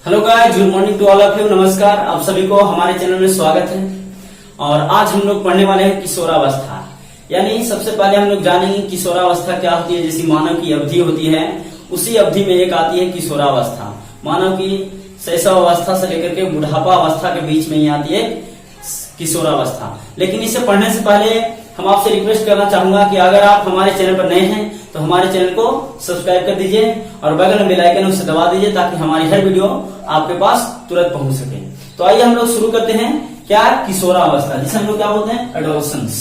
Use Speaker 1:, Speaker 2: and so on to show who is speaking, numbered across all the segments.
Speaker 1: Hello guys, good morning to all of you. नमस्कार, आप सभी को हमारे चैनल में स्वागत है। और आज हम लोग पढ़ने वाले हैं किशोरावस्था। यानी सबसे पहले हम लोग जानेंगे किशोरावस्था क्या होती है। जैसी मानव की अवधि होती है उसी अवधि में एक आती है किशोरावस्था। मानव की शैशव अवस्था से लेकर के बुढ़ापा अवस्था के बीच में ही आती है किशोरावस्था। लेकिन इसे पढ़ने से पहले हम आपसे रिक्वेस्ट करना चाहूंगा कि अगर आप हमारे चैनल पर नए हैं तो हमारे चैनल को सब्सक्राइब कर दीजिए और बगल में बेल आइकन उसे दबा दीजिए ताकि हमारी हर वीडियो आपके पास तुरंत पहुंच सके। तो आइए हम लोग शुरू करते हैं। क्या किशोरावस्था, जिसे हम लोग क्या बोलते हैं, एडोलसेंस।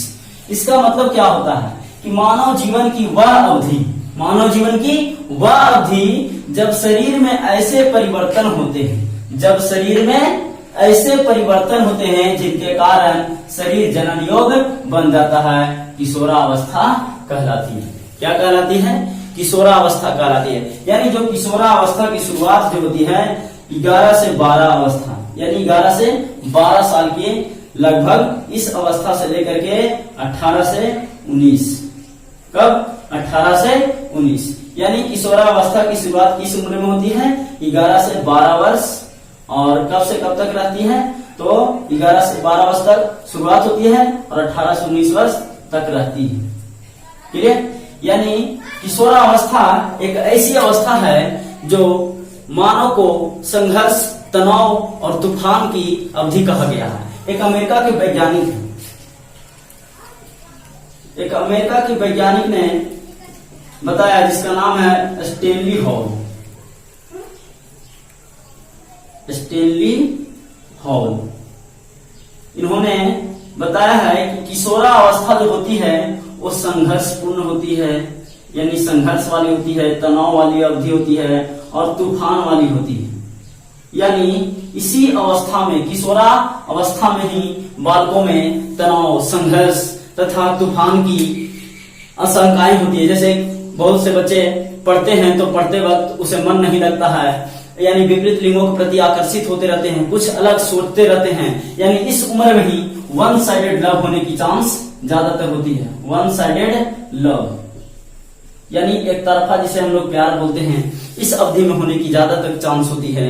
Speaker 1: इसका मतलब क्या होता है कि मानव जीवन की वह अवधि, मानव जीवन की वह अवधि जब शरीर में ऐसे परिवर्तन होते हैं, जब शरीर में ऐसे परिवर्तन होते हैं जिनके कारण शरीर जनन योग्य बन जाता है, किशोरावस्था कहलाती है। क्या कहलाती है? किशोरावस्था कहलाती है। यानी जो किशोरावस्था की शुरुआत जो होती है 11 से 12 अवस्था, यानी 11 से 12 साल के लगभग इस अवस्था से लेकर के 18 से 19। कब? 18 से 19। यानी किशोरावस्था की शुरुआत किस उम्र में होती है? 11 से 12 वर्ष। और कब से कब तक रहती है? तो 11 से 12 वर्ष तक शुरुआत होती है और 18 से 19 वर्ष तक रहती है। क्लियर? यानी किशोरावस्था एक ऐसी अवस्था है जो मानव को संघर्ष, तनाव और तूफान की अवधि कहा गया है। एक अमेरिका के वैज्ञानिक है, एक अमेरिका के वैज्ञानिक ने बताया जिसका नाम है स्टेनली हॉल। स्टेनली हॉल, इन्होंने बताया है कि किशोरावस्था जो होती है वो संघर्षपूर्ण होती है, यानी संघर्ष वाली होती है, तनाव वाली अवधि होती है और तूफान वाली होती है। यानी इसी अवस्था में, किशोरा अवस्था में ही बालकों में तनाव, संघर्ष तथा तूफान की आशंकाएं होती है। जैसे बहुत से बच्चे पढ़ते हैं तो पढ़ते वक्त उसे मन नहीं लगता है, यानी विपरीत लिंगों के प्रति आकर्षित होते रहते हैं, कुछ अलग सोचते रहते हैं। यानी इस उम्र में ही वन साइडेड लव होने की चांस ज्यादातर होती है। वन साइडेड लव यानी एक तरफा, जिसे हम लोग प्यार बोलते हैं, इस अवधि में होने की ज्यादातर चांस होती है।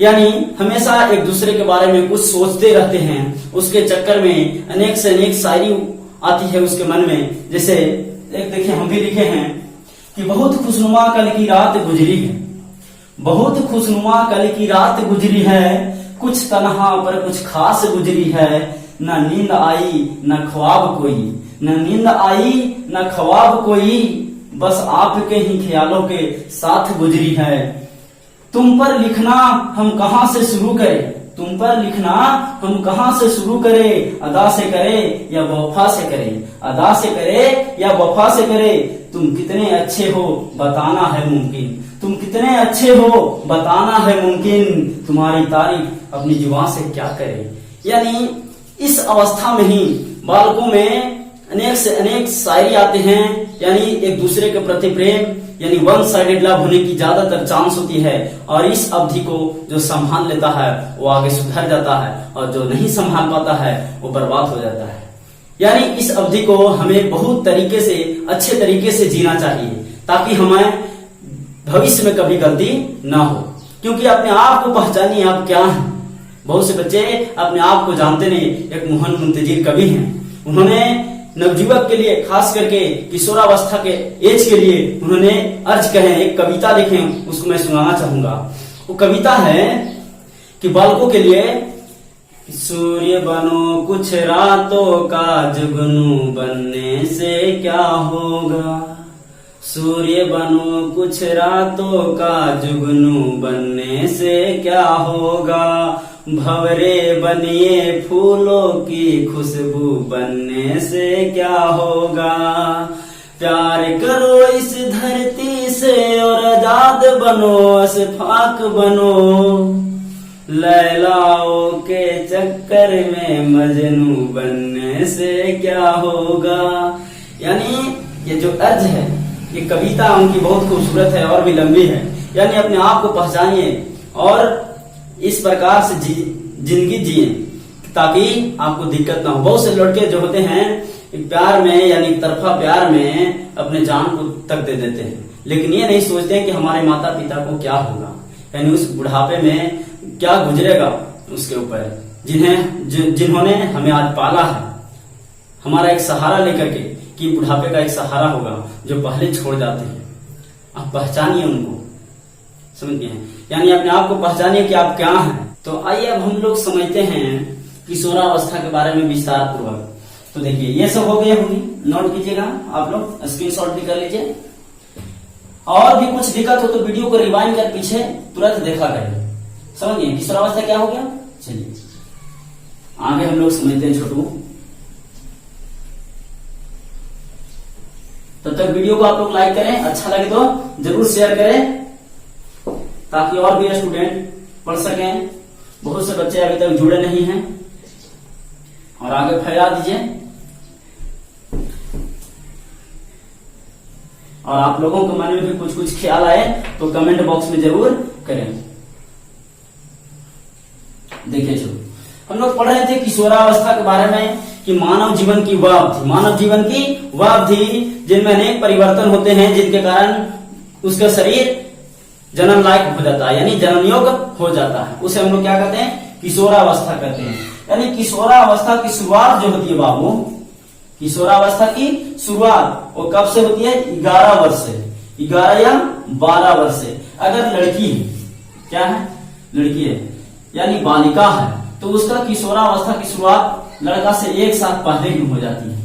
Speaker 1: यानी हमेशा एक दूसरे के बारे में कुछ सोचते रहते हैं, उसके चक्कर में अनेक से अनेक शायरी आती है उसके मन में। जैसे एक देखिए, हम भी लिखे हैं कि बहुत खुशनुमा कल की रात गुजरी है, बहुत खुशनुमा कल की रात गुजरी है, कुछ तन्हा पर कुछ खास गुजरी है, न नींद आई न ख्वाब कोई, न नींद आई न ख्वाब कोई, बस आपके ही ख्यालों के साथ गुजरी है। तुम पर लिखना हम कहां से शुरू करें, तुम पर लिखना हम कहां से शुरू करें, अदा से करें या वफा से करें, अदा से करें या वफा से करें, तुम कितने अच्छे हो बताना है मुमकिन, तुम कितने अच्छे हो बताना है मुमकिन, तुम्हारी तारीफ अपनी जुबान से क्या करे। यानी इस अवस्था में ही बालकों में अनेक से अनेक शायरी आते हैं, यानी एक दूसरे के प्रति प्रेम, यानी वन साइडेड लव होने की ज्यादातर चांस होती है। और इस अवधि को जो संभाल लेता है वो आगे सुधर जाता है और जो नहीं संभाल पाता है वो बर्बाद हो जाता है। यानी इस अवधि को हमें बहुत तरीके से, अच्छे तरीके से जीना चाहिए ताकि हमें भविष्य में कभी गलती ना हो। क्योंकि अपने आप को पहचानिए, आप क्या हैं। बहुत से बच्चे अपने आप को जानते नहीं। एक मोहन मुंतजिर कवि हैं, उन्होंने नवजुवक के लिए, खास करके किशोरावस्था के एज के लिए उन्होंने अर्ज कहे, एक कविता लिखे, उसको मैं सुनाना चाहूंगा। वो कविता है कि बालकों के लिए, सूर्य बनो कुछ रातों का, जुगनू बनने से क्या होगा, सूर्य बनो कुछ रातों का, जुगनू बनने से क्या होगा, भंवरे बनिए फूलों की, खुशबू बनने से क्या होगा, प्यार करो इस धरती से और आजाद बनो, अशफाक बनो, लैलाओं के चक्कर में मजनू बनने से क्या होगा। यानी ये जो अर्ज है, ये कविता उनकी बहुत खूबसूरत है और भी लंबी है। यानी अपने आप को पहचानिए और इस प्रकार से जिंदगी जिए ताकि आपको दिक्कत ना हो। बहुत से लड़के जो होते हैं प्यार में, यानी तरफा प्यार में अपने जान को तक दे देते हैं, लेकिन ये नहीं सोचते कि हमारे माता पिता को क्या होगा। यानी उस बुढ़ापे में क्या गुजरेगा उसके ऊपर, जिन्होंने हमें आज पाला है, हमारा एक सहारा लेकर के, कि बुढ़ापे का एक सहारा होगा जो पहले छोड़ जाते हैं। आप पहचानिए उनको, समझ गए, यानी अपने आप को पहचानिए कि आप क्या हैं। तो आइए अब हम लोग समझते हैं किशोरावस्था के बारे में विस्तार पूर्वक। तो देखिए ये सब हो गया होगी, नोट कीजिएगा, आप लोग स्क्रीनशॉट भी कर लीजिए। और भी कुछ दिक्कत हो तो वीडियो को रिवाइंड कर पीछे तुरंत देखा करें, समझ गए। किशोरावस्था क्या हो गया, चलिए आगे हम लोग समझते हैं छोटू। तब तक वीडियो को आप लोग लाइक करें, अच्छा लगे तो जरूर शेयर करें, ताकि और भी स्टूडेंट पढ़ सकें। बहुत से बच्चे अभी तक जुड़े नहीं हैं, और आगे फैला दीजिए। और आप लोगों के मन में भी कुछ कुछ ख्याल आए तो कमेंट बॉक्स में जरूर करें। देखिए चलो, हम लोग पढ़ रहे थे किशोरावस्था के बारे में कि मानव जीवन की वह अवधि जिनमें अनेक परिवर्तन होते हैं, जिनके कारण उसका शरीर जन्म लायक हो जाता है, यानी जन्म योग्य हो जाता है। उसे हम लोग क्या कहते हैं, किशोरावस्था कहते हैं। यानी किशोरावस्था की शुरुआत जो होती है बाबू, किशोरावस्था की शुरुआत वो कब से होती है, 11 वर्ष से, 11 या 12 वर्ष से। अगर लड़की है, क्या है, लड़की है यानी बालिका है, तो उसका किशोरावस्था की शुरुआत लड़का से एक साल पहले ही हो जाती है।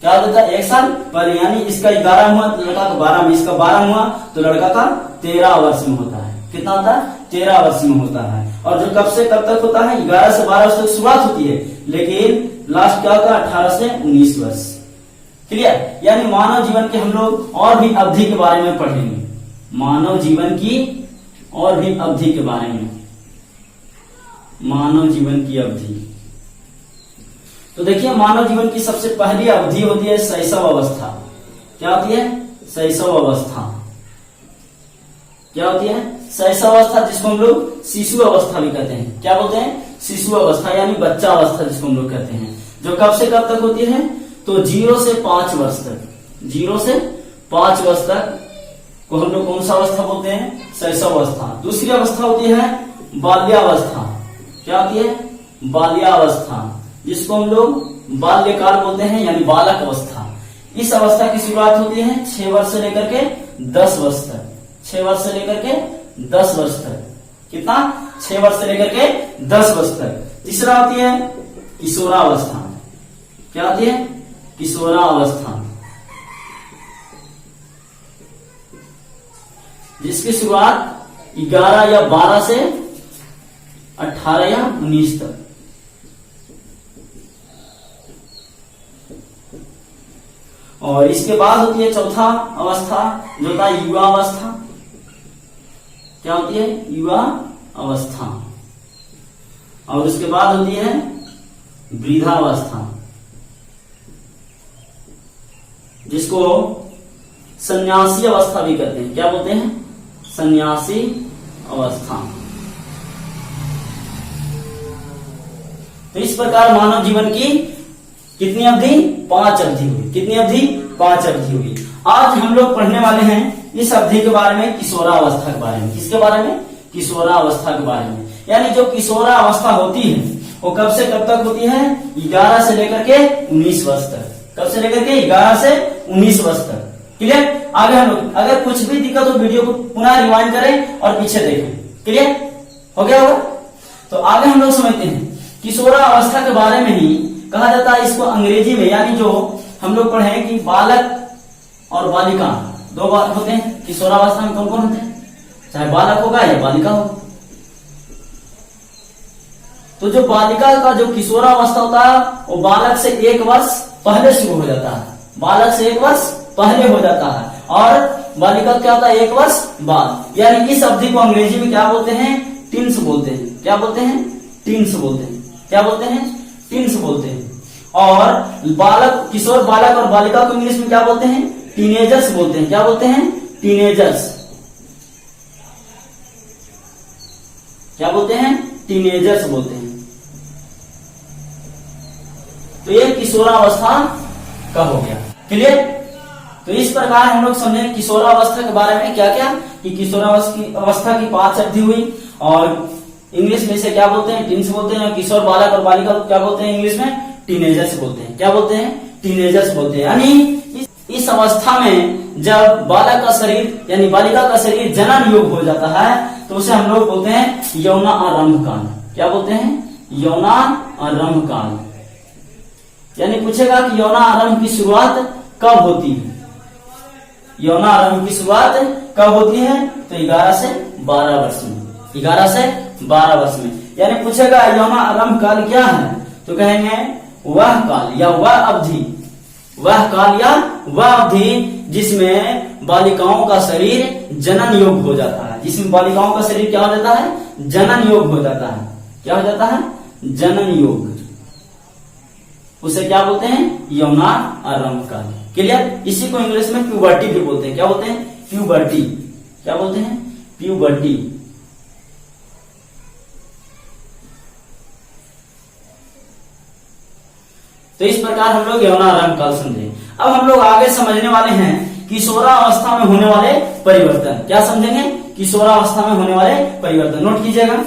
Speaker 1: क्या होता है, एक साल पहले, यानी इसका 11 हुआ तो लड़का का 12 में, इसका 12 हुआ तो लड़का का 13 वर्ष में होता है। कितना होता है, 13 वर्ष में होता है। और जो कब से कब तक होता है, 11 से 12 वर्ष तक शुरुआत होती है, लेकिन लास्ट क्या होता है, 18 से 19 वर्ष। क्लियर, यानी मानव जीवन के हम लोग और भी अवधि के बारे में पढ़ेंगे, मानव जीवन की और भी अवधि के बारे में, मानव जीवन की अवधि। तो देखिए मानव जीवन की सबसे पहली अवधि होती है शैशव अवस्था। क्या होती है, शैशव अवस्था। क्या होती है, शैशव अवस्था, जिसको हम लोग शिशु अवस्था भी कहते हैं। क्या बोलते हैं, शिशु अवस्था, यानी बच्चा अवस्था जिसको हम लोग कहते हैं, जो कब से कब तक होती है, तो 0 से 5 वर्ष तक, 0 से 5 वर्ष तक को हम लोग कौन सा अवस्था बोलते हैं, शैशव अवस्था। दूसरी अवस्था होती है बाल्यावस्था। क्या होती है, बाल्यावस्था, जिसको हम लोग बाल्यकाल बोलते हैं, यानी बालक अवस्था। इस अवस्था की शुरुआत होती है 6 वर्ष से लेकर के 10 वर्ष तक, 6 वर्ष से लेकर के 10 वर्ष तक। कितना, 6 वर्ष से लेकर के 10 वर्ष तक। तीसरा होती है किशोरावस्था। क्या होती है, किशोरावस्था, जिसकी शुरुआत 11 या 12 से 18 या 19 तक। और इसके बाद होती है चौथा अवस्था, जो होता है युवा अवस्था। क्या होती है, युवा अवस्था। और उसके बाद होती है वृद्धावस्था, जिसको सन्यासी अवस्था भी कहते हैं। क्या बोलते हैं, सन्यासी अवस्था। तो इस प्रकार मानव जीवन की कितनी अवधि, 5 अवधि हुई। कितनी अवधि, 5 अवधि हुई। आज हम लोग पढ़ने वाले हैं इस अवधि के बारे में, किशोरावस्था के बारे में। किसके बारे में, किशोरावस्था के बारे में। यानी जो किशोरावस्था होती है वो कब से कब तक होती है, 11 से लेकर के 19 वर्ष तक। कब से लेकर के 11 से 19 वर्ष तक। क्लियर, आगे हम लोग अगर कुछ भी दिक्कत हो वीडियो को पुनः रिवाइंड करें और पीछे देखें। क्लियर हो गया होगा। तो आगे हम लोग समझते हैं किशोरावस्था के बारे में ही कहा जाता है इसको अंग्रेजी में, यानी जो हम लोग पढ़े कि बालक और बालिका 2 बात होते हैं। किशोरावस्था में कौन कौन होते हैं, चाहे बालक होगा या बालिका होगा। तो जो बालिका का जो किशोरावस्था होता है वो बालक से 1 वर्ष पहले शुरू हो जाता है। बालक से 1 वर्ष पहले हो जाता है, और बालिका क्या होता है 1 वर्ष बाद। यानी इस अवधि को अंग्रेजी में क्या बोलते हैं, टीन्स बोलते हैं। क्या बोलते हैं, टीन्स बोलते हैं। क्या बोलते हैं, टीन्स बोलते हैं। और बालक, किशोर बालक और बालिका को इंग्लिश में क्या बोलते हैं, टीनेजर्स बोलते हैं। क्या बोलते हैं, टीनेजर्स। क्या बोलते हैं, टीनेजर्स बोलते हैं। तो ये किशोरावस्था का हो गया। क्लियर। तो इस प्रकार हम लोग समझे किशोरावस्था के बारे में क्या क्या, कि किशोरावस्था की 5 अवधि हुई, और इंग्लिश में इसे क्या बोलते हैं, टीन्स बोलते हैं। किशोर बालक और बालिका क्या बोलते हैं इंग्लिश में, टीनेजर्स बोलते हैं। क्या बोलते हैं, टीनेजर्स बोलते हैं। यानी इस अवस्था में जब बालक का शरीर यानी बालिका का शरीर जनन योग हो जाता है तो उसे हम लोग बोलते हैं यौनारंभ काल। क्या बोलते हैं, यौनारंभ काल। यानी पूछेगा कि यौनारंभ की शुरुआत कब होती है, यौनारंभ की शुरुआत कब होती है, तो 11 से 12 वर्ष में, 11 से 12 वर्ष में। यानी पूछेगा यौनारंभ काल क्या है, तो कहेंगे वह काल या वह अवधि, वह काल या वह अवधि जिसमें बालिकाओं का शरीर जनन योग हो जाता है, जिसमें बालिकाओं का शरीर क्या हो जाता है, जनन योग हो जाता है। क्या हो जाता है, जनन योग। उसे क्या बोलते हैं, यौनारंभ काल। क्लियर। इसी को इंग्लिश में प्यूबर्टी भी बोलते हैं। क्या बोलते हैं, प्यूबर्टी। क्या बोलते हैं, प्यूबर्टी। तो इस प्रकार हम लोग यौनारंभ काल समझे। अब हम लोग आगे समझने वाले हैं किशोरावस्था में होने वाले परिवर्तन। क्या समझेंगे, किशोरावस्था में होने वाले परिवर्तन। नोट कीजिएगा।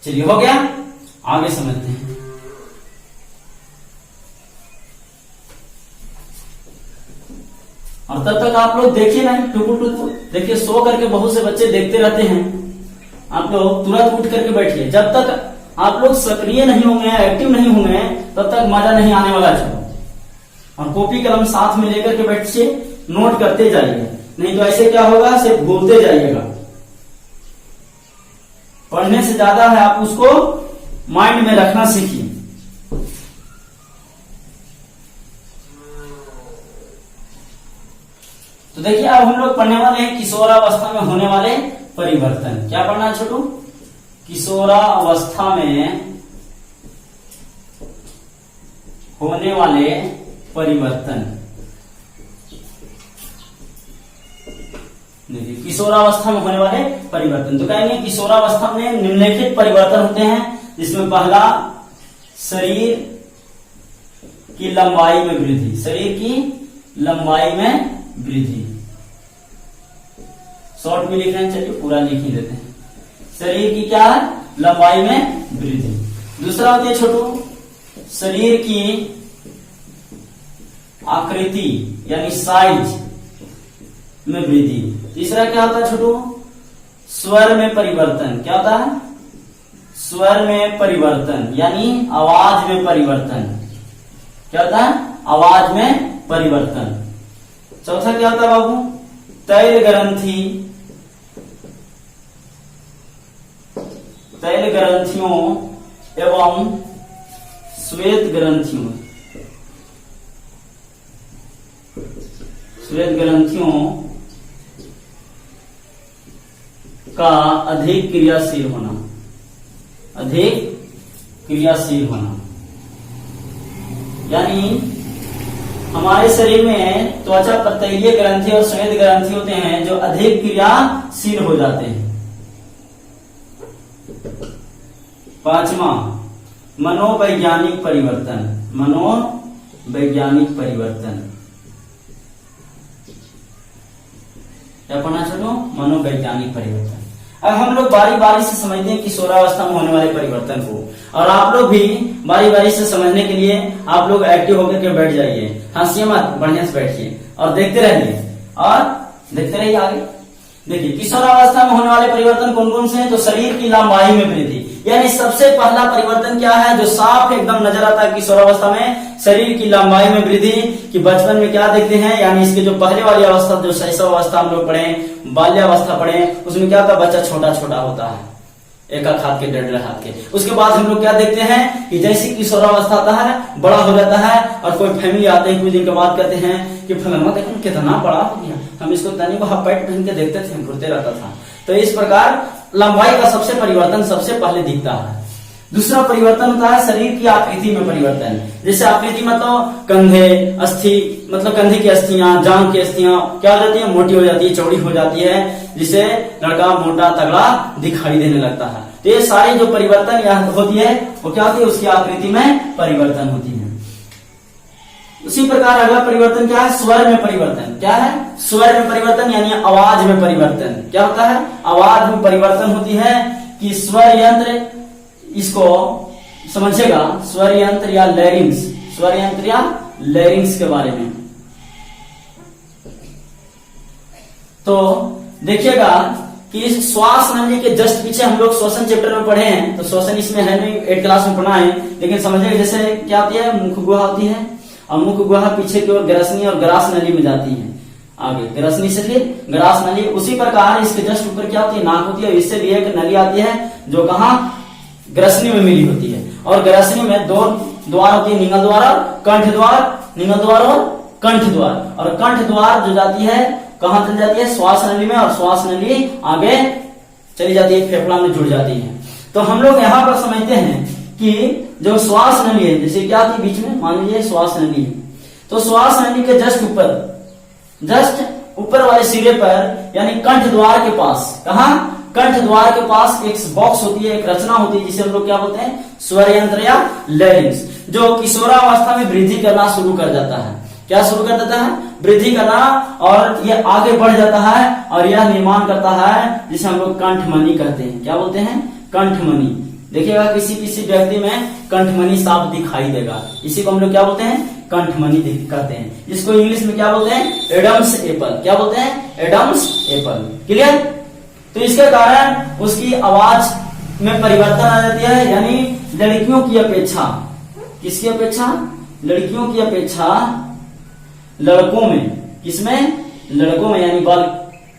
Speaker 1: चलिए हो गया, आगे समझते हैं। और तब तक आप लोग देखिए ना, टुकु टुकु देखिए, सो करके बहुत से बच्चे देखते रहते हैं। आप लोग तुरंत उठ करके बैठिए। जब तक आप लोग सक्रिय नहीं होंगे, एक्टिव नहीं होंगे, तब तक मजा नहीं आने वाला। चलो, और कॉपी कलम साथ में लेकर के बैठिए, नोट करते जाइए। नहीं तो ऐसे क्या होगा, सिर्फ भूलते जाइएगा। पढ़ने से ज्यादा है आप उसको माइंड में रखना सीखिए। तो देखिए, अब हम लोग पढ़ने वाले हैं किशोरावस्था में होने वाले परिवर्तन। क्या पढ़ना है छोटू, किशोरावस्था में होने वाले परिवर्तन। देखिए, किशोरावस्था में होने वाले परिवर्तन। तो कहेंगे किशोरावस्था में निम्नलिखित परिवर्तन होते हैं, जिसमें पहला शरीर की लंबाई में वृद्धि, शरीर की लंबाई में वृद्धि। शॉर्ट में लिख रहे हैं, चलिए पूरा लिख ही देते हैं। शरीर की क्या है, लंबाई में वृद्धि। दूसरा होती है छोटू, शरीर की आकृति यानी साइज में वृद्धि। तीसरा क्या होता है छोटू, स्वर में परिवर्तन। क्या होता है, स्वर में परिवर्तन यानी आवाज में परिवर्तन। क्या होता है, आवाज में परिवर्तन। चौथा क्या होता है बाबू, तैल ग्रंथि, तैल ग्रंथियों एवं श्वेत ग्रंथियों, श्वेत ग्रंथियों का अधिक क्रियाशील होना, अधिक क्रियाशील होना। यानी हमारे शरीर में त्वचा पतलीय ग्रंथि और श्वेत ग्रंथि होते हैं जो अधिक क्रियाशील हो जाते हैं। पांचवा, मनोवैज्ञानिक परिवर्तन, मनोवैज्ञानिक परिवर्तन। क्या पढ़ना छोटो, मनोवैज्ञानिक परिवर्तन। अब हम लोग बारी बारी से समझते हैं किशोरावस्था में होने वाले परिवर्तन को, और आप लोग भी बारी बारी से समझने के लिए आप लोग एक्टिव होकर के बैठ जाइए, हंसिए मत, बढ़िया से बैठिए और देखते रहिए, और देखते रहिए आगे। देखिए, किशोरावस्था में होने वाले परिवर्तन कौन कौन से हैं, तो शरीर की लंबाई में वृद्धि। यानी सबसे पहला परिवर्तन क्या है जो साफ एकदम नजर आता है किशोरावस्था में, शरीर की लंबाई में वृद्धि। कि बचपन में क्या देखते हैं, यानी इसके जो पहले वाली अवस्था, जो शैशव अवस्था हम लोग पढ़े, बाल्यावस्था पढ़े, उसमें क्या था, बच्चा छोटा छोटा होता है, एक हाथ के, डेढ़ हाथ के। उसके बाद हम लोग क्या देखते हैं कि जैसे किशोरावस्था आता है, बड़ा हो जाता है, और कोई फैमिली आते हैं कुछ दिन के बाद कहते हैं कि फलाना देखो कितना बड़ा हो गया, हम इसको तनी को हाफ पैंट पहन के देखते थे, घूरते रहता था। तो इस प्रकार लंबाई का सबसे परिवर्तन सबसे पहले दिखता है। दूसरा परिवर्तन होता है शरीर की आकृति में परिवर्तन। जैसे आकृति मतलब कंधे, अस्थि मतलब कंधे की अस्थियां, जांघ की अस्थियां क्या हो जाती है, मोटी हो जाती है, चौड़ी हो जाती है, जिससे लड़का मोटा तगड़ा दिखाई देने लगता है। तो ये सारी जो परिवर्तन यहाँ होती है वो क्या होती है, उसकी आकृति में परिवर्तन होती है। उसी प्रकार अगला परिवर्तन क्या है, स्वर में परिवर्तन। क्या है, स्वर में परिवर्तन यानी आवाज में परिवर्तन। क्या होता है, आवाज में परिवर्तन होती है कि स्वर यंत्र, इसको समझेगा, स्वर यंत्र या लैरिंग्स, स्वर यंत्र या लैरिंग्स के बारे में। तो देखिएगा कि इस श्वास नली के जस्ट पीछे हम लोग श्वसन चैप्टर में पढ़े हैं, तो श्वसन इसमें है नहीं, 8 क्लास में पढ़ा है, लेकिन समझिएगा जैसे क्या होती है, मुख गुहा होती है, और मुख गुहा पीछे की ओर ग्रसनी और ग्रास नली में जाती है, आगे ग्रसनी से फिर ग्रास नली। उसी प्रकार इसके जस्ट ऊपर क्या होती है, नाक होती है, और इससे भी एक नली आती है जो कहाँ, ग्रसनी में मिली होती है। और ग्रसनी में 2 द्वार होती है, निगल द्वार और कंठ द्वार, निगल द्वार और कंठ द्वार। और कंठ द्वार जो जाती है कहां चली जाती है, श्वास नली में, और श्वास नली आगे चली जाती है, फेफड़ा में जुड़ जाती है। तो हम लोग यहाँ पर समझते हैं कि जो श्वास नली है, जैसे क्या थी बीच में, मान लीजिए श्वास नली है, तो श्वास नली के जस्ट ऊपर वाले सिरे पर यानी कंठ द्वार के पास, कहा, कंठ द्वार के पास एक बॉक्स होती है, एक रचना होती है, जिसे हम लोग क्या बोलते हैं, स्वर यंत्र या लैरिंग्स, जो किशोरावस्था में वृद्धि करना शुरू कर जाता है। क्या शुरू कर देता है, वृद्धि करना, और यह आगे बढ़ जाता है, और यह निर्माण करता है जिसे हम लोग कंठमणि कहते हैं। क्या बोलते हैं, कंठमणि। देखिएगा किसी किसी व्यक्ति में कंठमणि साफ दिखाई देगा, इसी को हम लोग क्या बोलते हैं, कंठमणि कहते हैं। इसको इंग्लिश में क्या बोलते हैं, एडम्स एप्पल। क्या बोलते हैं, एडम्स एप्पल। क्लियर। तो इसके कारण उसकी आवाज में परिवर्तन आ जाती है, यानी लड़कियों की अपेक्षा, किसकी अपेक्षा, लड़कियों की अपेक्षा लड़कों में, किसमें, लड़कों में, यानी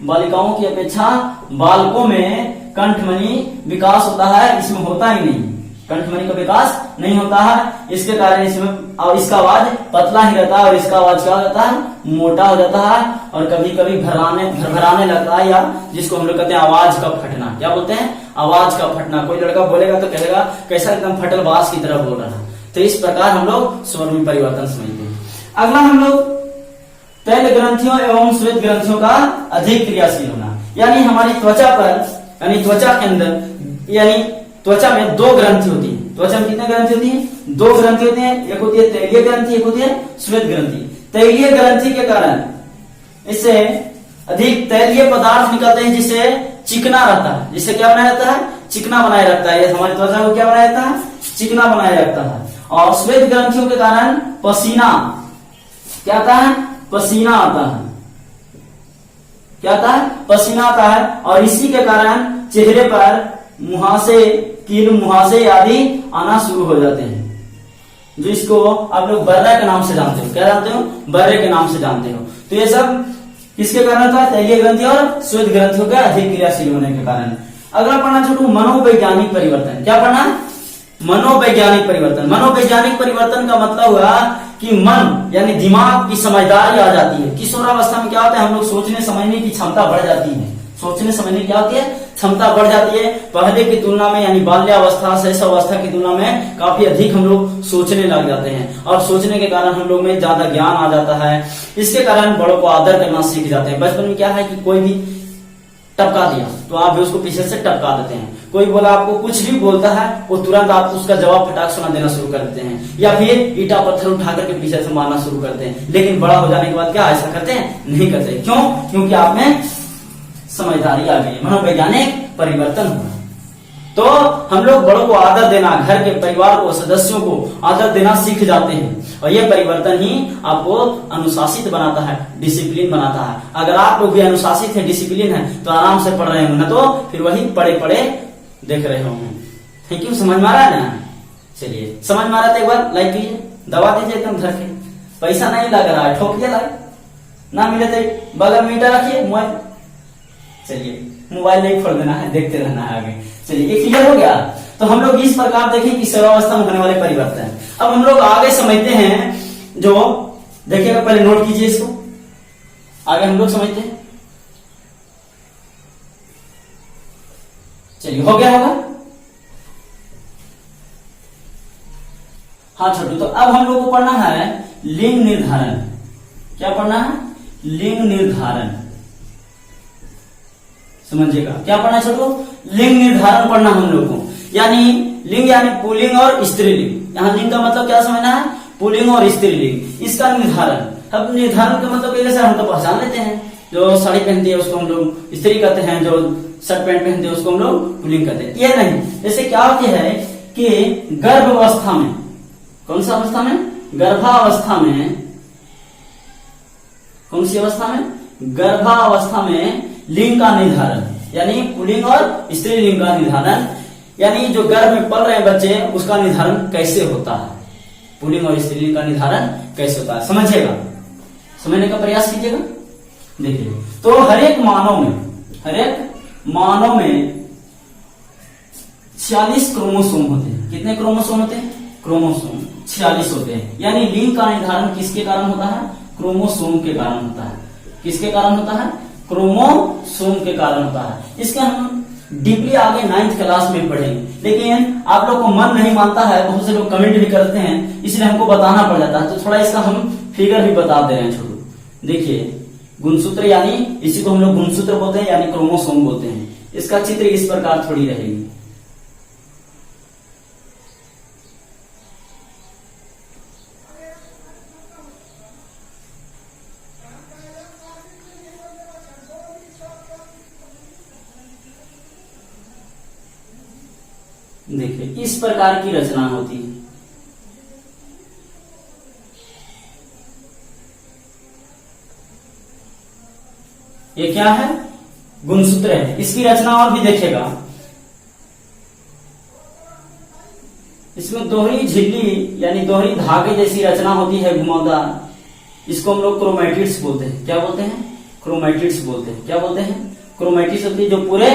Speaker 1: बालिकाओं की अपेक्षा बालकों में कंठमणि विकास होता है, इसमें होता ही नहीं, कंठमणि का विकास नहीं होता है। इसके कारण इसमें, और इसका आवाज पतला ही रहता है, और इसका आवाज क्या हो जाता है, मोटा हो जाता है, और कभी कभी भरभराने लगता है, या जिसको हम लोग कहते हैं आवाज का फटना। क्या बोलते हैं, आवाज का फटना। कोई लड़का बोलेगा तो कहेगा कैसा एकदम फटल बांस की तरह बोल रहा है। तो इस प्रकार हम लोग स्वर में परिवर्तन समझते हैं। अगला हम लोग तैल ग्रंथियों एवं श्वेत ग्रंथियों का अधिक क्रियाशील होना, यानी हमारी त्वचा पर, यानी त्वचा के अंदर, यानी त्वचा में 2 ग्रंथि होती है। त्वचा में कितने ग्रंथि होती है, 2 ग्रंथि होती है, एक होती है तैलीय ग्रंथि, एक होती है श्वेत ग्रंथि। तैलीय ग्रंथि के कारण इससे अधिक तैलीय पदार्थ निकलते हैं, जिससे चिकना रहता है, जिससे क्या बनाया जाता है, चिकना बनाया रखता है। हमारी त्वचा को क्या बनाया जाता है, चिकना बनाया रखता है। और श्वेत ग्रंथियों के कारण पसीना, क्या आता है, पसीना आता है। क्या आता है, पसीना आता है। और इसी के कारण चेहरे पर मुहासे, कील मुहासे आदि आना शुरू हो जाते हैं, जो इसको आप लोग बर्रे के नाम से जानते हो। क्या जानते हो, बर्रे के नाम से जानते हो। तो ये सब किसके कारण होता है, तैलीय ग्रंथि और श्वेत ग्रंथियों के अधिक क्रियाशील होने के कारण। अगला पढ़ना छोटू, मनोवैज्ञानिक परिवर्तन। क्या पढ़ना, मनोवैज्ञानिक परिवर्तन। मनोवैज्ञानिक परिवर्तन का मतलब हुआ कि मन यानी दिमाग की समझदारी आ जाती है। किशोरावस्था में क्या होता है, हम लोग सोचने समझने की क्षमता बढ़ जाती है, सोचने समझने की क्या होती है, क्षमता बढ़ जाती है। पहले की तुलना में, यानी बाल्यावस्था शैशवावस्था की तुलना में काफी अधिक हम लोग सोचने लग जाते हैं, और सोचने के कारण हम लोग में ज्यादा ज्ञान आ जाता है। इसके कारण बड़ों को आदर करना सीख जाते हैं। बचपन में क्या है कि कोई भी टपका दिया तो आप भी उसको पीछे से टपका देते हैं। कोई बोला, आपको कुछ भी बोलता है, वो तुरंत आप उसका जवाब फटाक सुना देना शुरू कर देते हैं, या फिर ईटा पत्थर उठा करके पीछे से मारना शुरू करते हैं। लेकिन बड़ा हो जाने के बाद क्या ऐसा करते हैं, नहीं करते। क्यों, क्योंकि आप में समझदारी आ गई, मनोवैज्ञानिक परिवर्तन हुआ। तो हम लोग बड़ों को आदर देना, घर के परिवार को, सदस्यों को आदर देना सीख जाते हैं, और यह परिवर्तन ही आपको अनुशासित बनाता है, डिसिप्लिन बनाता है। अगर आप लोग भी अनुशासित है, डिसिप्लिन है, तो आराम से पढ़ रहे होंगे, ना तो फिर वही पढ़े पढ़े देख रहे होंगे। Thank you. समझ में आ रहा है ना, चलिए समझ में आ रहा था, एक बार लाइक कीजिए, दबा दीजिए एकदम धर के, पैसा नहीं लग रहा है, ठोकिए लाइक, ना मिले तो बगल में मीटर रखिए, मोबाइल, चलिए मोबाइल नहीं फोड़ देना है, देखते रहना है आगे। चलिए ये क्लियर हो गया। तो हम लोग इस प्रकार देखें कि सर्वावस्था में होने वाले परिवर्तन। अब हम लोग आगे समझते हैं, जो देखिएगा, पहले नोट कीजिए इसको, आगे हम लोग समझते हैं। चलिए हो गया होगा, हाँ छोटू। तो अब हम लोग को पढ़ना है लिंग निर्धारण। क्या पढ़ना है, लिंग निर्धारण। समझिएगा, क्या पढ़ना है छोटू, लिंग निर्धारण पढ़ना हम लोग को। यानी लिंग यानी पुल्लिंग और स्त्रीलिंग। यहाँ लिंग का मतलब क्या समझना है, पुल्लिंग और स्त्रीलिंग, इसका निर्धारण। अब निर्धारण का मतलब कैसे, हम तो पहचान लेते हैं, जो साड़ी पहनती है उसको हम लोग स्त्री कहते हैं, जो शर्ट पैंट पहनते हैं उसको हम लोग पुल्लिंग कहते हैं। ये नहीं, जैसे क्या होती है कि गर्भावस्था में, कौन सा अवस्था में, गर्भावस्था में, कौन सी अवस्था में, गर्भावस्था में लिंग का निर्धारण, यानी पुल्लिंग और स्त्रीलिंग का निर्धारण, यानी जो गर्भ में पल रहे बच्चे उसका निर्धारण कैसे होता है, पुल्लिंग और स्त्रीलिंग का निर्धारण कैसे होता है, समझिएगा, समझने का प्रयास कीजिएगा। देखिए, तो हर एक मानव में 46 क्रोमोसोम होते हैं। कितने क्रोमोसोम होते हैं, क्रोमोसोम 46 होते हैं। यानी लिंग का निर्धारण किसके कारण होता है, क्रोमोसोम के कारण होता है। किसके कारण होता है, क्रोमोसोम के कारण होता है। इसके हम डीपली आगे 9th क्लास में पढ़ेंगे, लेकिन आप लोग को मन नहीं मानता है, बहुत से लोग कमेंट भी करते हैं, इसलिए हमको बताना पड़ जाता है, तो थोड़ा इसका हम फिगर भी बता दे रहे हैं छोटू। देखिए, गुणसूत्र, यानी इसी को हम लोग गुणसूत्र बोलते हैं, यानी क्रोमोसोम बोलते हैं। इसका चित्र इस प्रकार थोड़ी रहेगी। देखिए, इस प्रकार की रचना होती है। ये क्या है, गुणसूत्र है। इसकी रचना और भी देखिएगा, इसमें दोहरी झिल्ली यानी दोहरी धागे जैसी रचना होती है, घुमावदार। इसको हम लोग क्रोमैटिड्स बोलते हैं। क्या बोलते हैं, क्रोमैटिड्स बोलते हैं। क्या बोलते हैं, क्रोमैटिड्स होती है, जो पूरे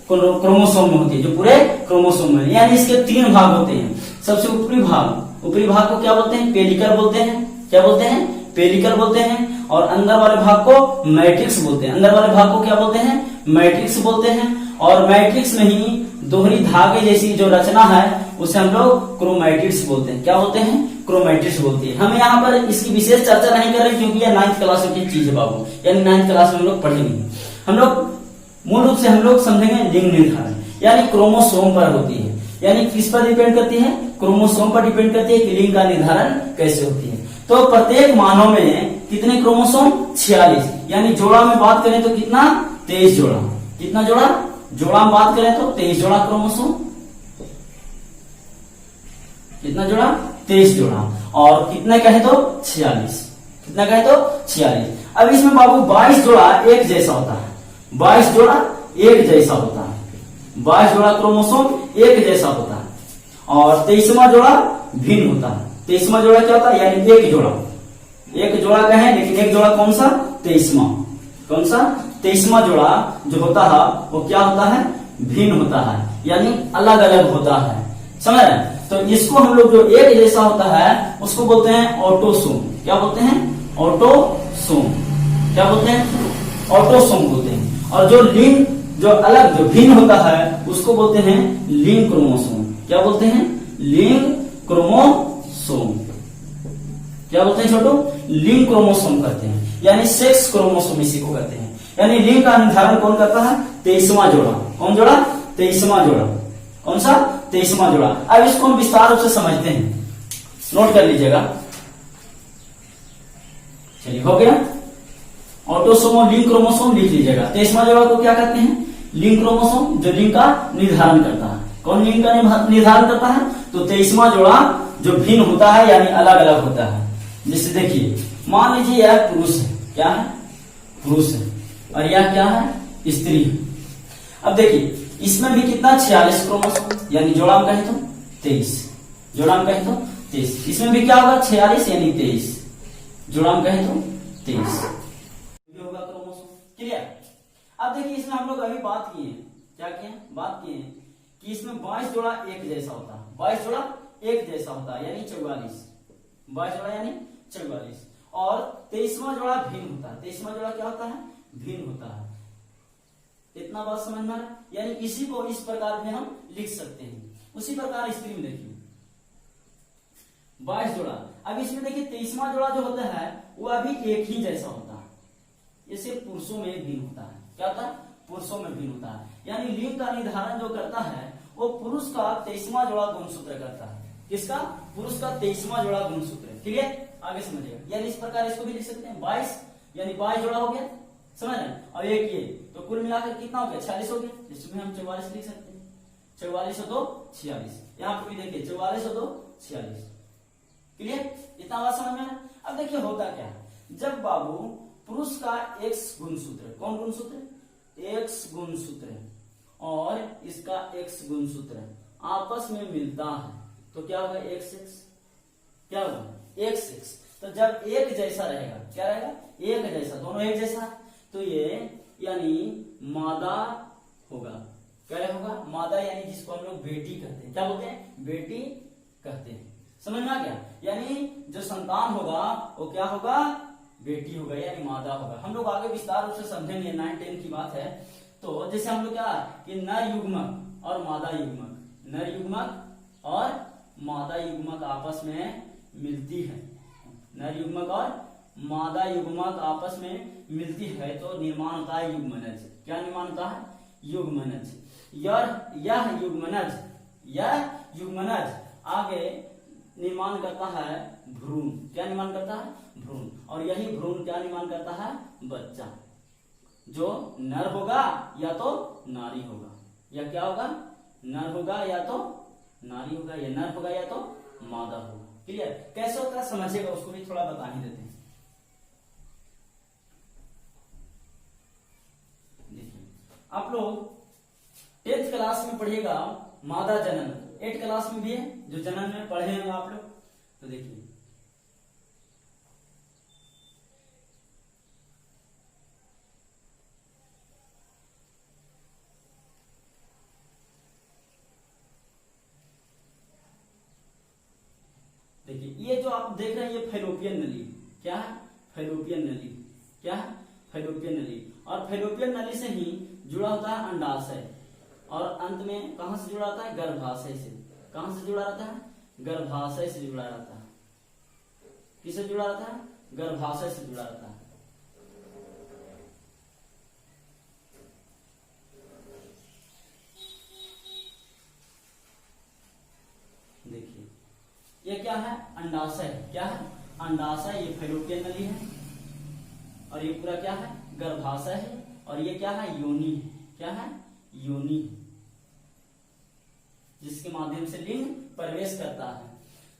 Speaker 1: क्रोमोसोम में होती है, जो पूरे क्रोमोसोम में, यानी इसके 3 भाग होते हैं। सबसे ऊपरी भाग को क्या बोलते हैं, पेलिकल बोलते हैं। क्या बोलते हैं, पेलिकल बोलते हैं। और अंदर वाले भाग को मैट्रिक्स बोलते हैं। अंदर वाले भाग को क्या बोलते हैं, मैट्रिक्स बोलते हैं। और मैट्रिक्स में ही दोहरी धागे जैसी जो रचना है उसे हम लोग क्रोमैटिड्स बोलते हैं। क्या बोलते हैं, क्रोमैटिड्स बोलते हैं। हम यहाँ पर इसकी विशेष चर्चा नहीं कर रहे, क्योंकि यह 9th क्लास की चीज है बाबू, यानी 9th क्लास में हम लोग पढ़ेंगे। हम लोग मूल रूप से हम लोग समझेंगे लिंग निर्धारण, यानी क्रोमोसोम पर होती है। यानी किस पर डिपेंड करती है, क्रोमोसोम पर डिपेंड करती है कि लिंग का निर्धारण कैसे होती है। तो प्रत्येक मानव में कितने क्रोमोसोम, 46। यानी जोड़ा में बात करें तो कितना, 23 जोड़ा। कितना जोड़ा, जोड़ा में बात करें तो 23 जोड़ा क्रोमोसोम। कितना जोड़ा, 23 जोड़ा। और कितने कहे तो 46। कितना कहे तो 46। अब इसमें बाबू 22 जोड़ा एक जैसा होता है। 22 जोड़ा एक जैसा होता है। 22 जोड़ा क्रोमोसोम एक जैसा होता है। और 23वां जोड़ा भिन्न होता है। 23वां जोड़ा क्या होता है, यानी एक जोड़ा। एक जोड़ा कहें, लेकिन एक जोड़ा कौन सा, 23वां। कौन सा, 23वां जोड़ा जो होता है वो क्या होता है, भिन्न होता है, यानी अलग अलग होता है। समझ रहे हैं, तो इसको हम लोग जो एक जैसा होता है उसको बोलते हैं ऑटोसोम। क्या बोलते हैं, ऑटोसोम। क्या बोलते हैं, ऑटोसोम बोलते हैं। और जो लिंग, जो अलग, जो भिन्न होता है उसको बोलते हैं लिंग क्रोमोसोम। क्या बोलते हैं, लिंग क्रोमोसोम। क्या बोलते हैं छोटू, लिंग क्रोमोसोम कहते हैं, यानी सेक्स क्रोमोसोम इसी को कहते हैं। यानी लिंग का निर्धारण कौन करता है, 23वां जोड़ा। कौन जोड़ा, 23वां जोड़ा। कौन सा, 23वां जोड़ा। अब इसको हम विस्तार रूप से समझते हैं, नोट कर लीजिएगा। चलिए, हो गया, ऑटोसोम और लिंग क्रोमोसोम लिख लीजिएगा। 23वां जोड़ा को क्या कहते हैं, लिंग क्रोमोसोम, जो लिंग का निर्धारण करता है। कौन लिंग का निर्धारण करता है, तो 23वां जोड़ा जो भिन्न होता है, यानी अलग अलग होता है। जैसे देखिए, मान लीजिए यह पुरुष है। क्या है, पुरुष है। और यह क्या है, स्त्री है। अब देखिए, इसमें भी कितना, 46 क्रोमोसोम, यानी जोड़ा में कहें तो 23। जोड़ा में कहें तो 23। इसमें भी क्या होगा, 46 यानी 23। जोड़ा में कहें तो 23 होगा क्रोमोसोम। क्लियर। अब देखिए, इसमें हम लोग अभी बात किए, क्या किए, बात किए कि इसमें 22 जोड़ा एक जैसा होता है। 22 जोड़ा एक जैसा होता है, यानी 44। 22 जोड़ा यानी 44। और 23वां जोड़ा भिन्न होता है। 23वां जोड़ा क्या होता है, भिन्न होता है। इतना बात समझ में आ रहा है, यानी इसी को इस प्रकार में हम लिख सकते हैं। उसी प्रकार स्त्री में देखिए, 22 जोड़ा। अब इसमें देखिए 23वां जोड़ा जो होता है वो अभी एक ही जैसा होता है। इसे पुरुषों में भिन्न होता है। क्या होता है, पुरुषों में भिन्न होता है। यानी लिंग का निर्धारण जो करता है वो पुरुष का 23वां जोड़ा गुणसूत्र करता है। किसका, पुरुष का 23वां जोड़ा गुणसूत्र। क्लियर, आगे समझिएगा। यानी इस प्रकार इसको भी लिख सकते हैं 22, यानी 22 जोड़ा हो गया, समझ रहे हैं। और एक ये तो कुल मिलाकर कितना हो गया 46 हो गया, जिसमें हम 44 लिख सकते हैं। 44 और 2 46, यहाँ पर भी देखिए 44 और 2 46। क्लियर, इतना बात समझ में आया। अब देखिए होता क्या है, जब बाबू पुरुष का एक्स गुणसूत्र, कौन गुणसूत्र, एक्स गुणसूत्र और इसका एक्स गुणसूत्र आपस में मिलता है तो क्या होगा, एक्स एक्स, क्या होगा एक्स एक्स। तो जब एक जैसा रहेगा, क्या रहेगा, एक जैसा, दोनों एक जैसा, तो ये यानी मादा होगा। क्या होगा, मादा, यानी जिसको हम लोग बेटी कहते हैं, क्या बोलते हैं, बेटी कहते हैं। समझ में आ गया, यानी जो संतान होगा वो क्या होगा, बेटी होगा, यानी मादा होगा। हम लोग आगे विस्तार रूप से समझेंगे, 9-10 की बात है। तो जैसे हम लोग क्या कि नर युग्मक और मादा युग्मक, नर युग्मक और मादा युग्मक आपस में मिलती है, नर युग्मक और मादा युग्मक आपस में मिलती है तो निर्माण होता है युग्मनज। क्या निर्माण होता है, युग्मनज। यह युग्मनज आगे निर्माण करता है भ्रूण। क्या निर्माण करता है, भ्रूण। और यही भ्रूण क्या निर्माण करता है, बच्चा, जो नर होगा या तो नारी होगा, या क्या होगा, नर होगा या तो नारी होगा, या नर होगा या तो मादा होगा। क्लियर, कैसे होता है समझिएगा, उसको भी थोड़ा बता ही देते हैं। देखिए आप लोग 10th क्लास में पढ़िएगा मादा जनन, 8th क्लास में भी है जो जनन में पढ़े हैं आप लोग। तो देखिए ये जो आप देख रहे हैं ये फैलोपियन नली, क्या है, फैलोपियन नली, क्या है, फैलोपियन नली। और फैलोपियन नली से ही जुड़ा होता है अंडाशय, और अंत में कहां से जुड़ा रहता है, गर्भाशय से। कहां से जुड़ा रहता है, गर्भाशय से जुड़ा रहता है। किससे जुड़ा रहता है, गर्भाशय से जुड़ा रहता है। देखिए ये क्या है, अंडाशय, क्या है, अंडाशय, ये फैलोपियन नली है, और ये पूरा क्या है, गर्भाशय है, और ये क्या है, योनि है। क्या है, योनि, जिसके माध्यम से लिंग प्रवेश करता है।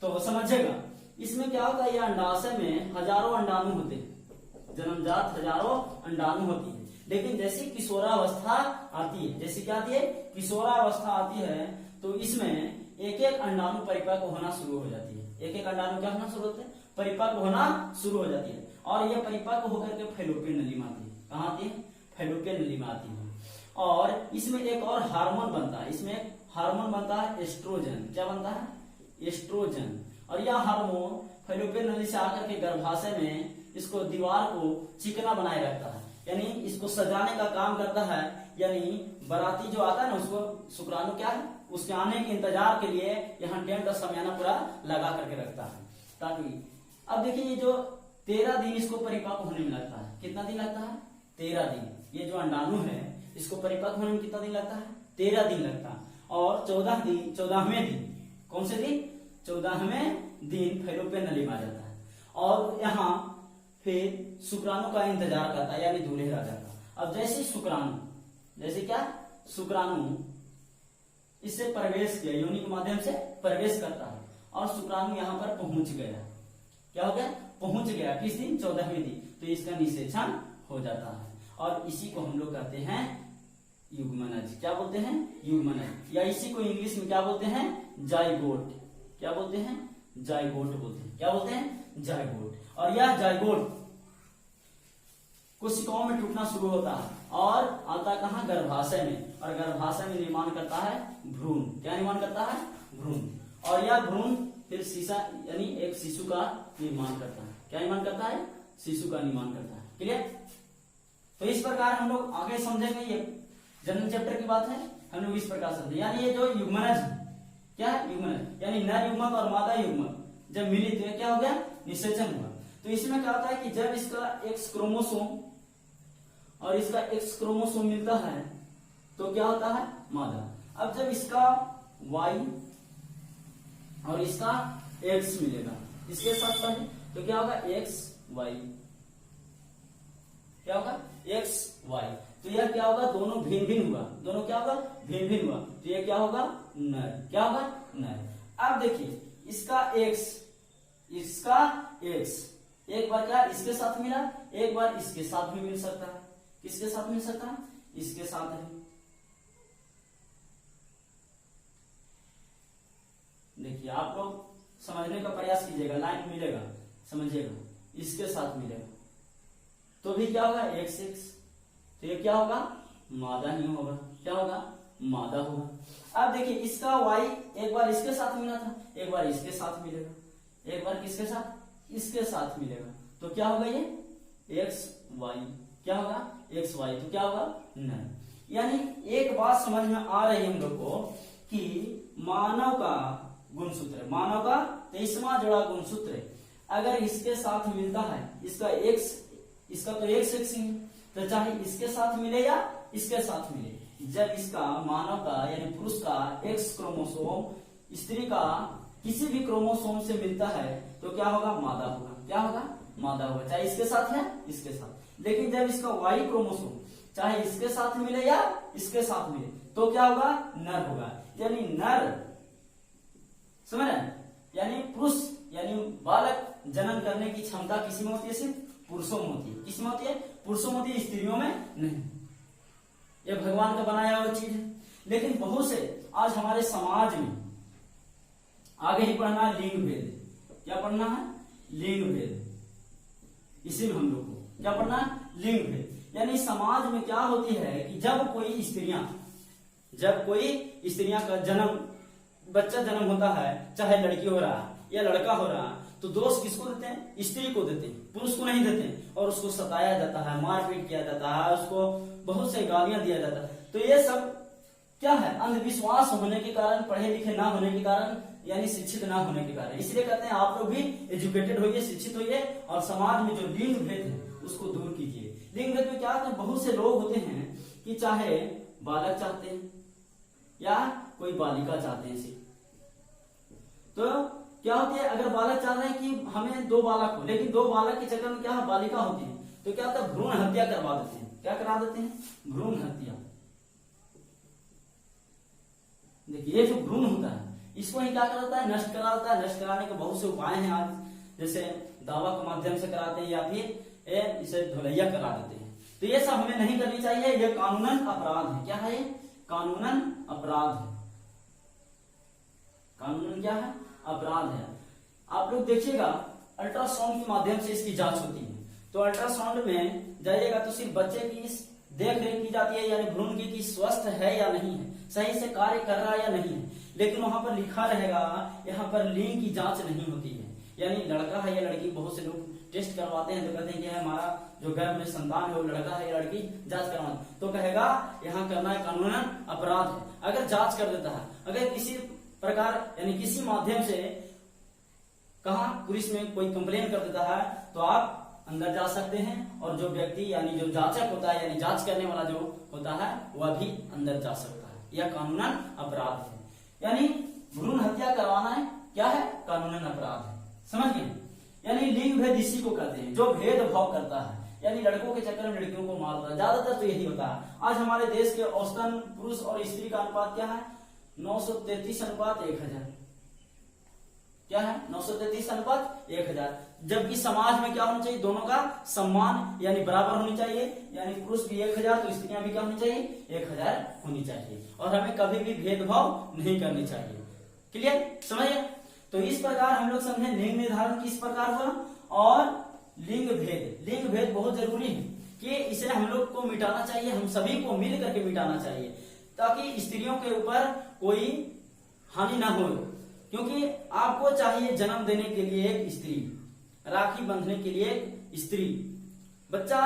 Speaker 1: तो समझिएगा इसमें क्या होता है, ये अंडाशय में हजारों अंडाणु होते हैं, जन्मजात हजारों अंडाणु होती है। लेकिन जैसे किशोरावस्था आती है, जैसे क्या आती है, किशोरावस्था आती है, तो इसमें एक एक अंडाणु परिपक्व होना शुरू हो जाती है। एक एक अंडाणु क्या होना शुरू होते हैं, परिपक्व होना शुरू हो जाती है, और यह परिपक्व होकर के फैलोपियन नली में आती है। कहाँ आती है, फैलोपियन नली में आती है। और इसमें एक और हार्मोन बनता है, इसमें एक हार्मोन बनता है एस्ट्रोजन। क्या बनता है, एस्ट्रोजन। और यह हार्मोन फैलोपियन नली से आकर के गर्भाशय में इसको दीवार को चिकना बनाए रखता है, यानी इसको सजाने का काम करता है। यानी बाराती जो आता है ना, उसको शुक्राणु क्या है, उसके आने के इंतजार के लिए यहाँ टेंट का समयाना पूरा लगा करके रखता है, ताकि अब देखिए ये जो 13 दिन इसको परिपक्व होने में लगता है। कितना दिन लगता है, 13 दिन। ये जो अंडाणु है इसको परिपक्व होने में कितना दिन लगता है, 13 दिन लगता है। और 14वें दिन, कौन से दिन, 14वें दिन फैलोपियन नली में आ जाता है, और यहाँ फिर शुक्राणु का इंतजार करता है, यानी दूल्हे राजा का। अब जैसे शुक्राणु, जैसे क्या, शुक्राणु इससे प्रवेश किया, योनि के माध्यम से प्रवेश करता है, और शुक्राणु यहाँ पर पहुंच गया। क्या हो गया, पहुंच गया, किस दिन, 14वें दिन। तो इसका निषेचन हो जाता है, और इसी को हम लोग कहते हैं युग्मनज। क्या बोलते हैं, युग्मनज, या इसी को इंग्लिश में क्या बोलते हैं, जाइगोट। क्या बोलते हैं, जाइगोट बोलते हैं। क्या बोलते हैं, जाइगोट। और यह जाइगोट कोशिकाओं में टूटना शुरू होता है और आता कहां, गर्भाशय में, और गर्भाशय में निर्माण करता है भ्रूण। क्या निर्माण करता है, भ्रूण। और यह भ्रूण फिर शीशा यानी एक शिशु का निर्माण करता है। क्या निर्माण करता है, शिशु का निर्माण करता है। क्लियर, तो इस प्रकार हम लोग आगे समझेंगे, ये जनन चैप्टर की बात है, हम लोग इस प्रकार समझे। यानी ये जो युग्मनज, क्या है, युग्मनज, यानी नर युग्मक और मादा युग्मक जब मिली तो क्या हो गया, निषेचन हुआ। तो इसमें क्या होता है कि जब इसका एक्स क्रोमोसोम और इसका एक्स क्रोमोसोम मिलता है तो क्या होता है, मादा। अब जब इसका वाई और इसका एक्स मिलेगा इसके साथ पढ़े तो क्या होगा एक्स वाई, क्या होगा एक्स वाई। तो यह क्या होगा, दोनों भिन्न भिन्न हुआ, दोनों क्या होगा भिन्न भिन्न हुआ, तो यह क्या होगा नर, क्या होगा नर। अब देखिए इसका एक्स, इसका एक्स एक बार क्या इसके साथ मिला, एक बार इसके साथ भी मिल सकता है। किसके साथ मिल सकता है, इसके साथ है। देखिए आप लोग समझने का प्रयास कीजिएगा, लाइन मिलेगा समझिएगा, इसके साथ मिलेगा तो भी क्या होगा एक्स एक्स, तो ये क्या होगा मादा नहीं होगा, क्या होगा मादा होगा। अब देखिए इसका y एक बार इसके साथ मिला था, एक बार इसके साथ मिलेगा, एक बार किसके साथ इसके साथ मिलेगा, तो क्या होगा ये एक्स वाई, क्या होगा एक्स वाई, तो क्या होगा नर। यानी एक बात समझ में आ रही है हम लोग को कि मानव का गुणसूत्र, मानव का 23वां जोड़ा गुणसूत्र अगर इसके साथ मिलता है, इसका एक्स, इसका तो एक्स एक्स ही, तो चाहे इसके साथ मिले या इसके साथ मिले, जब इसका मानव का यानी पुरुष का एक्स क्रोमोसोम स्त्री का किसी भी क्रोमोसोम से मिलता है तो क्या होगा मादा होगा, क्या होगा मादा होगा, चाहे इसके साथ या इसके साथ। लेकिन जब इसका वाई क्रोमोसोम चाहे इसके साथ मिले या इसके साथ मिले तो क्या होगा नर होगा। यानी नर, समझ रहे हैं, यानी पुरुष यानी बालक जन्म करने की क्षमता किसी में होती है, सिर्फ पुरुषों में होती है। किसमें होती है, पुरुषों में होती है, स्त्रियों में नहीं। ये भगवान का बनाया हुआ चीज है। लेकिन बहुत से आज हमारे समाज में आगे ही पढ़ना है लिंग भेद, क्या पढ़ना है लिंग भेद, इसी में हम लोग को क्या पढ़ना है लिंग भेद। यानी समाज में क्या होती है कि जब कोई स्त्रियां का जन्म, बच्चा जन्म होता है, चाहे लड़की हो रहा है या लड़का हो रहा है, तो दोष किसको देते हैं, स्त्री को देते हैं, पुरुष को नहीं देते हैं। और उसको सताया जाता है, मारपीट किया जाता है, उसको बहुत से गालियां दिया जाता है। तो ये सब क्या है, अंधविश्वास होने के कारण, पढ़े लिखे ना होने के कारण, यानी शिक्षित ना होने के कारण। इसलिए कहते हैं आप लोग भी एजुकेटेड होइए, शिक्षित होइए और समाज में जो लिंग भेद है उसको दूर कीजिए। लिंग भेद में क्या होता है, बहुत से लोग होते हैं कि चाहे बालक चाहते हैं या कोई बालिका चाहते हैं, तो क्या होती है, अगर बालक चाह रहे हैं कि हमें 2 बालक हो, लेकिन 2 बालक के चक्कर में क्या है बालिका होती है, तो क्या होता है भ्रूण हत्या करवा देते हैं। क्या करा देते हैं, भ्रूण हत्या। देखिए ये जो भ्रूण होता है इसको ही क्या कराता है, नष्ट करा देता है। नष्ट कराने के बहुत से उपाय हैं आज, जैसे दवा के माध्यम से कराते हैं या फिर इसे धुलैया करा देते हैं। तो ये सब हमें नहीं करनी चाहिए, ये कानूनन अपराध है। क्या है ये, कानूनन अपराध है, कानूनन क्या है अपराध है। आप लोग देखिएगा अल्ट्रासाउंड के माध्यम से इसकी जांच होती है, तो अल्ट्रासाउंड में जाइएगा तो सिर्फ बच्चे की देख रेख की जाती है, यानी भ्रूण की स्वस्थ है या नहीं है, सही से कार्य कर रहा है या नहीं है। लेकिन वहां पर लिखा रहेगा, यहाँ पर लिंग की जांच नहीं होती है, यानी लड़का है या लड़की। बहुत से लोग टेस्ट करवाते हैं तो कहते हैं कि हमारा जो गर्भ में संतान है वो लड़का है या लड़की, जांच करवाना, तो कहेगा यहाँ करना है कानूनन अपराध है। अगर जांच कर देता है, अगर किसी प्रकार यानी किसी माध्यम से कहा पुलिस में कोई कंप्लेन कर देता है तो आप अंदर जा सकते हैं, और जो व्यक्ति यानी जो जांचक होता है यानी जांच करने वाला जो होता है वह भी अंदर जा सकता है। यह कानूनन अपराध है, यानी भ्रूण हत्या करवाना है क्या है, कानूनन अपराध है। समझ गए, यानी लिंग भेद इसी को कहते हैं, जो भेदभाव करता है, यानी लड़कों के चक्कर में लड़कियों को मारता है। ज्यादातर तो यही होता है। आज हमारे देश के औसतन पुरुष और स्त्री का अनुपात क्या है, 933:1000। क्या है, 933:1000। जबकि समाज में क्या होना चाहिए, दोनों का सम्मान यानी बराबर होनी चाहिए, यानी पुरुष भी 1000 तो स्त्रियां भी क्या होनी चाहिए 1000 होनी चाहिए, और हमें कभी भी भेदभाव नहीं करनी चाहिए। क्लियर, समझिए। तो इस प्रकार हम लोग समझे लिंग निर्धारण किस प्रकार हुआ, और लिंग भेद, लिंग भेद बहुत जरूरी है कि इसे हम लोग को मिटाना चाहिए, हम सभी को मिल करके मिटाना चाहिए, ताकि स्त्रियों के ऊपर कोई हानि ना हो। क्योंकि आपको चाहिए जन्म देने के लिए एक स्त्री, राखी बांधने के लिए एक स्त्री, बच्चा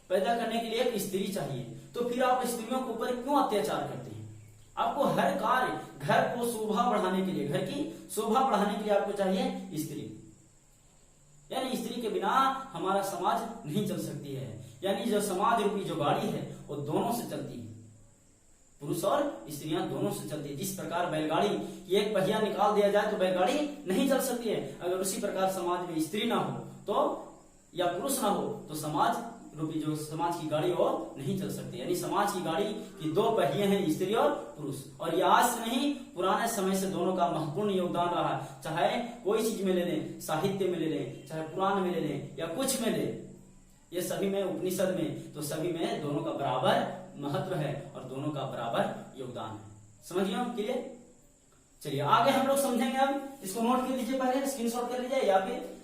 Speaker 1: पैदा करने के लिए एक स्त्री चाहिए, तो फिर आप स्त्रियों के ऊपर क्यों अत्याचार करते हैं? आपको हर कार्य, घर को शोभा बढ़ाने के लिए, घर की शोभा बढ़ाने के लिए आपको चाहिए स्त्री, यानी स्त्री के बिना हमारा समाज नहीं चल सकती है। यानी जो समाज रूपी जो गाड़ी है वो दोनों से चलती है, पुरुष और स्त्रियां दोनों से चलती है। जिस प्रकार बैलगाड़ी की एक पहिया निकाल दिया जाए तो बैलगाड़ी नहीं चल सकती है, अगर उसी प्रकार समाज में स्त्री ना हो तो या पुरुष ना हो तो समाज रूपी जो समाज की गाड़ी वो नहीं चल सकती। यानी समाज की गाड़ी की दो पहिए हैं, स्त्री और पुरुष, और ये आज से नहीं पुराने समय से दोनों का महत्वपूर्ण योगदान रहा है। चाहे कोई चीज में ले लें, साहित्य में ले लें, चाहे पुराण में ले लें या कुछ में ले, ये सभी में, उपनिषद में, तो सभी में दोनों का बराबर महत्व है और दोनों का बराबर योगदान है। समझिए क्लियर? चलिए आगे हम लोग समझेंगे। अब इसको नोट कर लीजिए, पहले स्क्रीनशॉट कर लीजिए, या फिर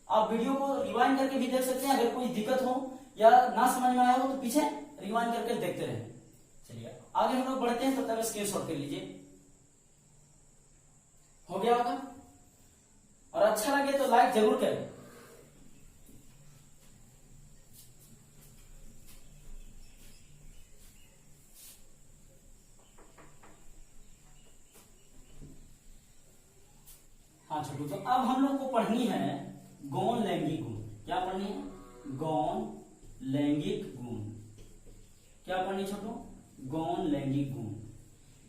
Speaker 1: आप वीडियो को रिवाइंड करके भी देख सकते हैं। अगर कोई दिक्कत हो या ना समझ में आया हो तो पीछे रिवाइंड करके देखते रहे। चलिए आगे हम लोग बढ़ते हैं, तब तक स्क्रीनशॉट कर लीजिए। हो गया होगा? और अच्छा लगे तो लाइक जरूर करें। हाँ छोटू, तो अब हम लोग को पढ़नी है गौण लैंगिक गुण। क्या पढ़नी है? गौण लैंगिक गुण। क्या पढ़नी छोटू? गौण लैंगिक गुण।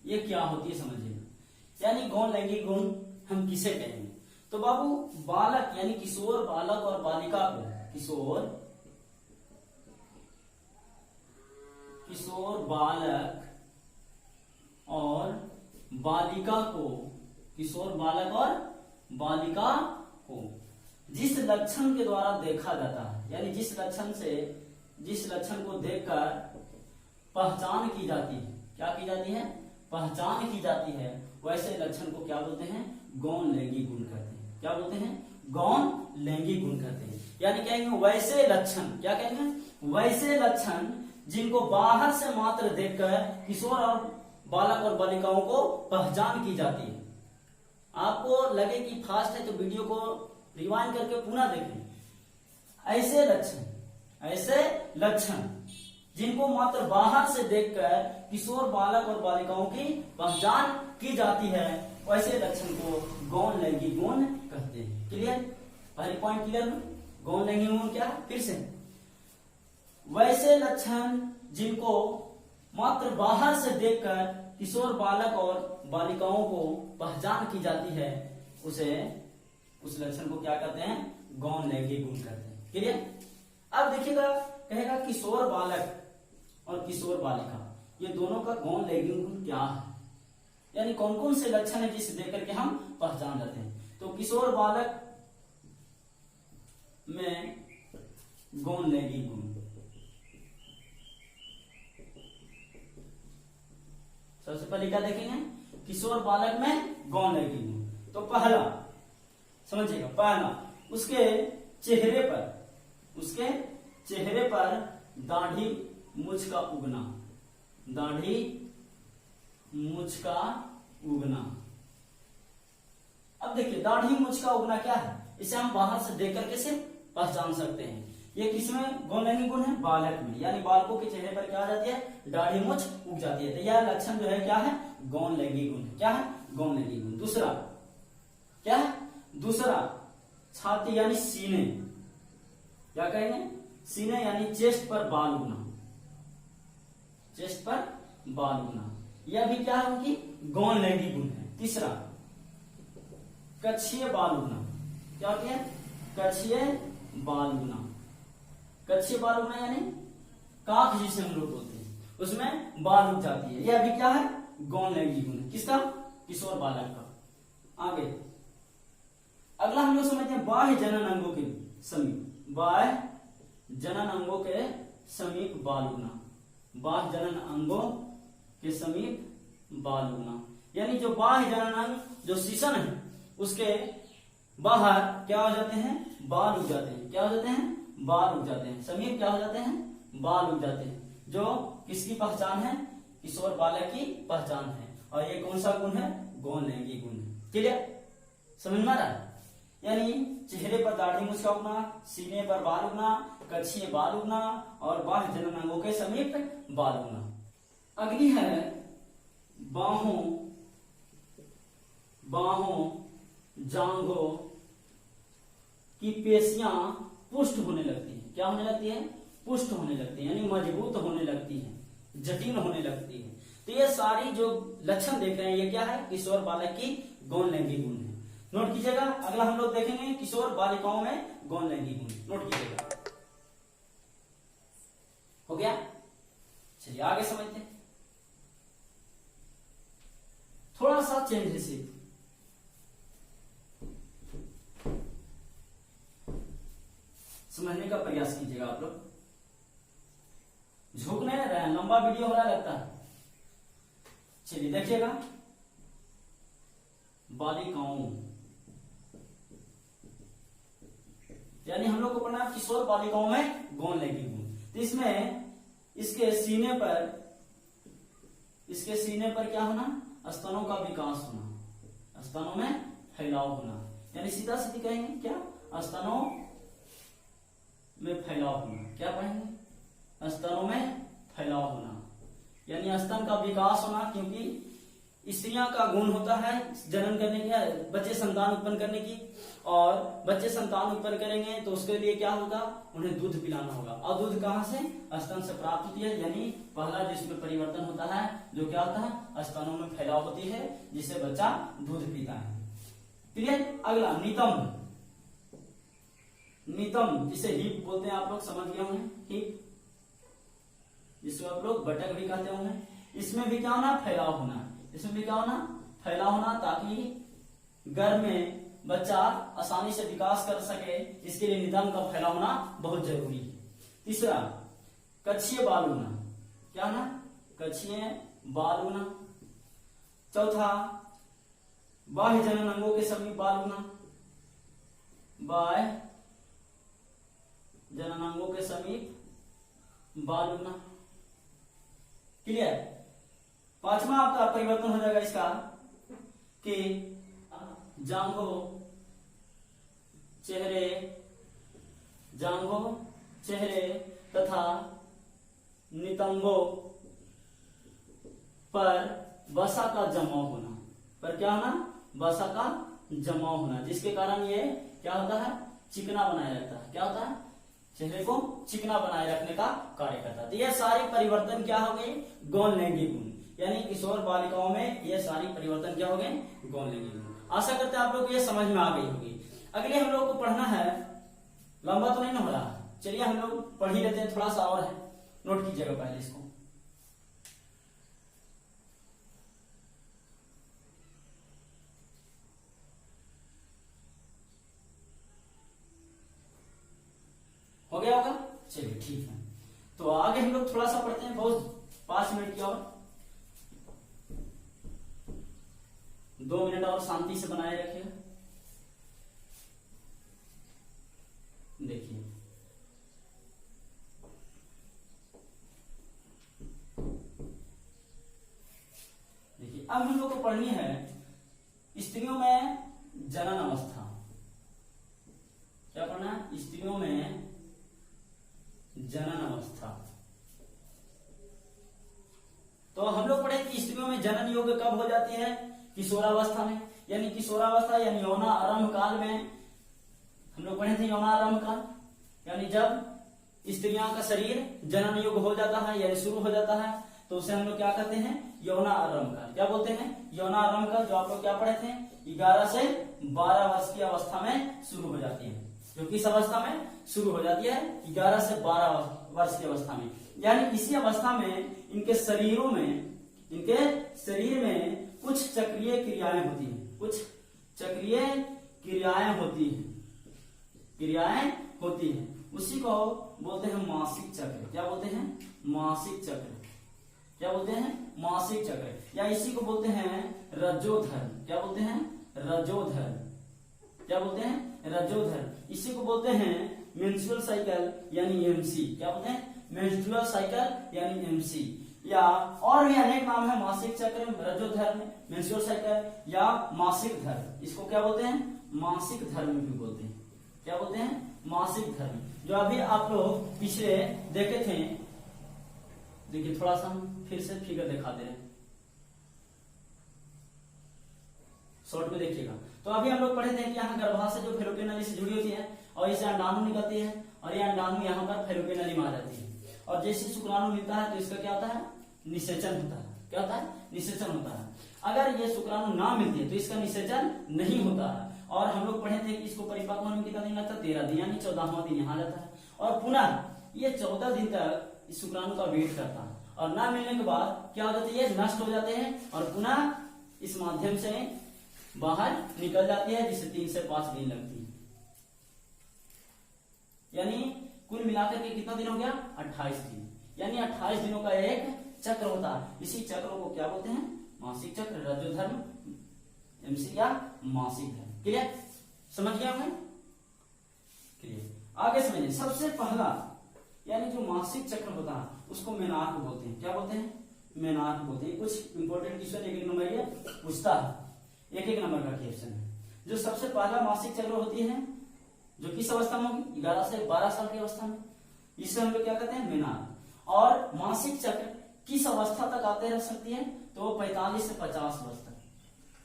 Speaker 1: ये क्या होती है समझिएगा। यानी गौण लैंगिक गुण हम किसे कहेंगे? तो बाबू बालक यानी किशोर बालक और बालिका को, किशोर बालक और बालिका को, किशोर बालक और बालिका को जिस लक्षण के द्वारा देखा जाता है, यानी जिस लक्षण को देखकर पहचान की जाती है, क्या की जाती है? पहचान की जाती है, वैसे लक्षण को क्या बोलते हैं? गौण लैंगिक गुण कहते हैं। क्या बोलते हैं? गौण लैंगिक गुण कहते हैं। यानी कहेंगे वैसे लक्षण, क्या कहेंगे? वैसे लक्षण जिनको बाहर से मात्र देखकर किशोर और बालक और बालिकाओं को पहचान की जाती है। आपको लगे कि फास्ट है तो वीडियो को रिवाइंड करके पुनः देखें। ऐसे लक्षण जिनको मात्र बाहर से देखकर किशोर बालक और बालिकाओं की पहचान की जाती है, वैसे लक्षण को गौण लैंगिक गुण कहते हैं। क्लियर? पहले पॉइंट क्लियर? गौण लैंगिक गुण क्या? फिर से, वैसे लक्षण जिनको मात्र बाहर से देखकर किशोर बालक और बालिकाओं को पहचान की जाती है, उस लक्षण को क्या कहते हैं? गौण लैंगिक गुण कहते हैं। क्लियर? अब देखिएगा, कहेगा किशोर बालक और किशोर बालिका, ये दोनों का गौण लैंगिक गुण क्या है, यानी कौन कौन से लक्षण है जिसे देख करके हम पहचान जाते हैं। तो किशोर बालक में गौण लैंगिक गुण, सबसे पहले क्या देखेंगे? किशोर बालक में गौण लैंगिक गुण। तो पहला समझिएगा, पहला उसके चेहरे पर दाढ़ी मूंछ का उगना, दाढ़ी मूंछ का उगना। अब देखिए दाढ़ी मूंछ का उगना क्या है, इसे हम बाहर से देख करके से पहचान सकते हैं। ये किसमें गौण लैंगिक गुण है? बालक में, यानी बालकों के चेहरे पर क्या आ जाती है? दाढ़ी मूंछ उग जाती है। तो यह लक्षण जो है क्या है? गौण लैंगिक गुण। क्या है? गौण लैंगिक गुण। दूसरा क्या है? दूसरा छाती यानी सीने, क्या कहेंगे? सीने यानी चेस्ट पर बाल उगना, चेस्ट पर बाल उगना, यह भी क्या है? उनकी गौण लैंगिक गुण है। तीसरा कच्छिए बाल उगना, क्या होती है? कच्छिए बाल उगना, कच्छिए बाल उगना यानी काख जिसे हम लोग बोलते हैं, उसमें बाल उग जाती है। यह भी क्या है? गौण लैंगिक गुण। किसका? किशोर बालक का। आगे अगला हम लोग समझते हैं बाह्य जनन अंगों के समीप, बाह्य जनन अंगों के समीप बाल उगना, बाह्य जनन अंगों के समीप बाल उगना, यानी जो बाह्य जनन अंग जो शिशन है उसके बाहर क्या हो जाते हैं? बाल उग जाते हैं। क्या हो जाते हैं? बाल उग जाते हैं। समीप क्या हो जाते हैं? बाल उग जाते हैं, जो किसकी पहचान है? किशोर बालक की पहचान है। और ये कौन सा गुण है? गौण लैंगिक गुण है। क्लियर? समझ में आ रहा है? यानी चेहरे पर दाढ़ी मूंछ का उगना, सीने पर बाल उगना, कच्छिए बाल उगना और बाह्य जनन अंगों के समीप बाल उगना। अगली है बाहों जांघों की पेशियां पुष्ट होने लगती है। क्या होने लगती है? पुष्ट होने लगती है, यानी मजबूत होने लगती है, जटिल होने लगती है। तो ये सारी जो लक्षण देख रहे हैं ये क्या है, किशोर बालक की गौण लैंगिक गुण है। नोट कीजिएगा। अगला हम लोग देखेंगे किशोर बालिकाओं में गौण लैंगिक गुण। नोट कीजिएगा। हो गया। चलिए आगे समझते हैं। थोड़ा सा चेंज है सिर्फ, समझने का प्रयास कीजिएगा आप लोग। झुक नहीं रहे हैं, लंबा वीडियो हो रहा लगता है। चलिए देखिएगा। बालिकाओं यानी हम लोग को पढ़ना है किशोर बालिकाओं में गौण लैंगिक गुण। तो इसमें इसके सीने पर क्या होना, स्तनों का विकास होना, स्तनों में फैलाव होना, यानी सीधा सीधी कहेंगे क्या, स्तनों में फैलाव होना। क्या पढ़ेंगे, स्तनों में फैलाव होना, यानी स्तन का विकास होना, क्योंकि स्त्रियां का गुण होता है जन्म करने का, बच्चे संतान उत्पन्न करने की, और बच्चे संतान उत्पन्न करेंगे तो उसके लिए क्या होगा, उन्हें दूध पिलाना होगा। और दूध कहां से, स्तन से प्राप्त होती है, यानी पहला जिसमें परिवर्तन होता है जो क्या होता है, स्तनों में फैलाव होती है, जिससे बच्चा दूध पीता है। क्लियर। अगला नितंब। नितंब जिसे हिप बोलते हैं, आप लोग समझ गए होंगे, हिप जिसको आप लोग बटक भी कहते होंगे। इसमें भी क्या होना, फैलाव होना, इसमें भी क्या होना, फैलाव होना, ताकि गर्भ में बच्चा आसानी से विकास कर सके, इसके लिए नितंब का फैलाव होना बहुत जरूरी है। तीसरा, कक्षीय बाल होना। क्या होना, कक्षीय बाल होना। चौथा, बाह्य जनन अंगों के समीप बाल होना, बाह्य जनन अंगों के समीप बाल होना। क्लियर। पांचवा आपका परिवर्तन हो जाएगा इसका कि जांघों, चेहरे तथा नितंबों पर वसा का जमाव होना। पर क्या होना, वसा का जमाव होना, जिसके कारण ये क्या होता है, चिकना बनाए रहता है। क्या होता है, चेहरे को चिकना बनाए रखने का कार्य करता है। तो ये सारे परिवर्तन क्या हो गए, गौण लैंगिक गुण, यानी किशोर बालिकाओं में ये सारी परिवर्तन क्या हो गए, गौण लैंगिक गुण। आशा करते हैं आप लोग को ये समझ में आ गई होगी। अगले हम लोग को पढ़ना है, लंबा तो नहीं ना हो रहा, चलिए हम लोग पढ़ ही लेते हैं, थोड़ा सा और है। नोट कीजिएगा पहले इसको। हो गया होगा। चलिए ठीक है। तो आगे हम लोग थोड़ा सा पढ़ते हैं, बहुत 5 मिनट की और 2 मिनट और शांति से बनाए रखिए। देखिए अब हम लोग को पढ़नी है स्त्रियों में जनन अवस्था। क्या पढ़ना है, स्त्रियों में जनन अवस्था। तो हम लोग पढ़े कि स्त्रियों में जनन योग कब हो जाती है, किशोरावस्था में, यानी किशोरावस्था यानी यौना आरंभ काल में। हम लोग पढ़े थे यौना आरंभ काल, यानी जब स्त्रियों का शरीर जनन युग हो जाता है यानी शुरू हो जाता है, तो उसे हम लोग क्या कहते हैं, यौना आरंभ काल। क्या बोलते हैं, यौना आरंभ काल, जो आप लोग क्या पढ़े थे, 11 से 12 वर्ष की अवस्था में शुरू हो जाती है। जो किस अवस्था में शुरू हो जाती है, 11 से 12 वर्ष की अवस्था में। यानी इसी अवस्था में इनके शरीर में कुछ चक्रीय क्रियाएं होती हैं, कुछ चक्रीय क्रियाएं होती हैं। उसी को बोलते हैं मासिक चक्र। क्या बोलते हैं, मासिक चक्र। क्या बोलते हैं, मासिक चक्र, या इसी को बोलते हैं रजोधर्म। क्या बोलते हैं, रजोधर्म। क्या बोलते हैं, रजोधर्म। इसी को बोलते हैं मेंस्ट्रुअल साइकिल यानी एमसी। क्या बोलते हैं, मेंस्ट्रुअल साइकिल यानी एमसी, या और भी अनेक नाम है, मासिक चक्र, रजोधर्म, मेंस्ट्रुअल साइकिल या मासिक धर्म। इसको क्या बोलते हैं, मासिक धर्म भी बोलते हैं। क्या बोलते हैं, मासिक धर्म। जो अभी आप लोग पिछले देखे थे, देखिए थोड़ा सा हम फिर से फिगर दिखा दे रहे हैं, शॉर्ट में देखिएगा। तो अभी हम लोग पढ़े थे कि यहाँ गर्भाशय जो फेलोपियन नली से जुड़ी होती है और इससे अंडाणु निकलती है, और ये अंडाणु यहाँ पर फेलोपियन नली में आ जाती है, और जैसे शुक्राणु मिलता है तो इसका क्या होता है, निषेचन होता है। क्या होता है? निषेचन होता है। अगर ये शुक्राणु ना मिलती है तो इसका निषेचन नहीं होता है। और हम लोग पढ़े थे कि इसको परिपक्व होने में कितना दिन लगता है? 13 दिन, यानी 14वां दिन यहाँ जाता है। और पुनः ये 14 दिन तक इस शुक्राणु का वेट करता है, और ना मिलने के बाद क्या हो जाता है? ये नष्ट हो जाते हैं और पुनः इस माध्यम से बाहर निकल जाती है, जिसे 3 से 5 दिन लगती है। यानी कुल मिलाकर के कितना दिन हो गया? 28 दिन। यानी 28 दिनों का एक चक्र होता है। इसी चक्र को क्या बोलते हैं? मासिक चक्र, रजोधर्म, MC या मासिक धर्म। क्लियर? समझ गया हमें? क्लियर। आगे समझिए। सबसे पहला यानी जो मासिक चक्र होता है उसको मेनार्क बोलते हैं। क्या बोलते हैं? मेनार्क बोलते हैं। कुछ इंपॉर्टेंट क्वेश्चन एक नंबर ये पूछता है, एक नंबर का क्वेश्चन है। जो सबसे पहला मासिक चक्र होती है जो किस अवस्था में होगी? 11 से 12 साल की अवस्था में, इसे हम लोग क्या कहते हैं? मेनार्क। और मासिक चक्र किस अवस्था तक आते रह सकती है? तो 45 से 50 वर्ष तक।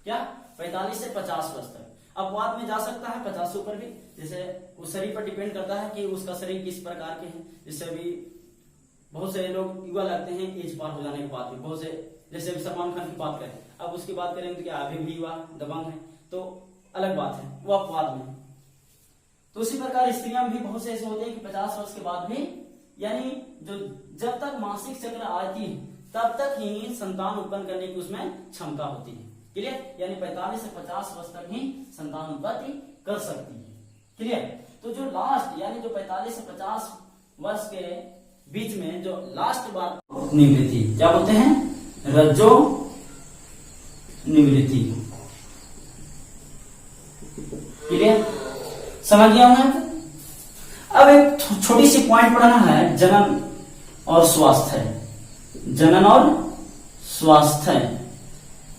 Speaker 1: क्या? 45 से 50 वर्ष तक। अपवाद में जा सकता है 50 से ऊपर भी, जैसे उस शरीर पर डिपेंड करता है कि उसका शरीर किस प्रकार के हैं। जैसे अभी बहुत से लोग युवा लगते हैं एज पार हो जाने के बाद भी, बहुत से, जैसे अभी सलमान खान की बात करें, अब उसकी बात करें तो क्या अभी भी युवा दबंग है, तो अलग बात है, वो अपवाद में। तो उसी प्रकार स्त्रियां भी बहुत से ऐसे होते हैं कि 50 वर्ष के बाद भी, यानी जो जब तक मासिक चक्र आती है तब तक ही संतान उत्पन्न करने की उसमें क्षमता होती है। क्लियर? यानी 45 से 50 वर्ष तक ही संतान उत्पत्ति कर सकती है। क्लियर? तो जो लास्ट यानी जो 45 से 50 वर्ष के बीच में जो लास्ट बार निवृत्ति, क्या बोलते हैं? रज्जो निवृत्ति। क्लियर? समझ गया हूं? अब एक छोटी सी पॉइंट पढ़ना है, जनन और स्वास्थ्य। जनन और स्वास्थ्य,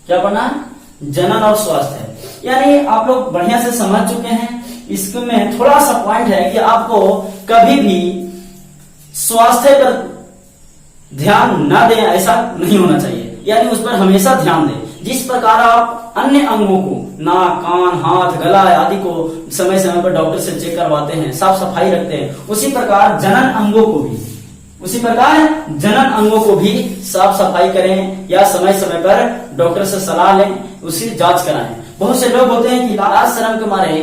Speaker 1: क्या पढ़ना है? जनन और स्वास्थ्य। यानी आप लोग बढ़िया से समझ चुके हैं। इसमें थोड़ा सा पॉइंट है कि आपको कभी भी स्वास्थ्य पर ध्यान ना दें ऐसा नहीं होना चाहिए, यानी उस पर हमेशा ध्यान दें। जिस प्रकार आप अन्य अंगों को, नाक, कान, हाथ, गला आदि को समय समय पर डॉक्टर से चेक करवाते हैं, साफ सफाई रखते हैं, उसी प्रकार जनन अंगों को भी साफ सफाई करें या समय समय पर डॉक्टर से सलाह लें, उसकी जांच कराएं। बहुत से लोग होते हैं कि लाज शर्म के मारे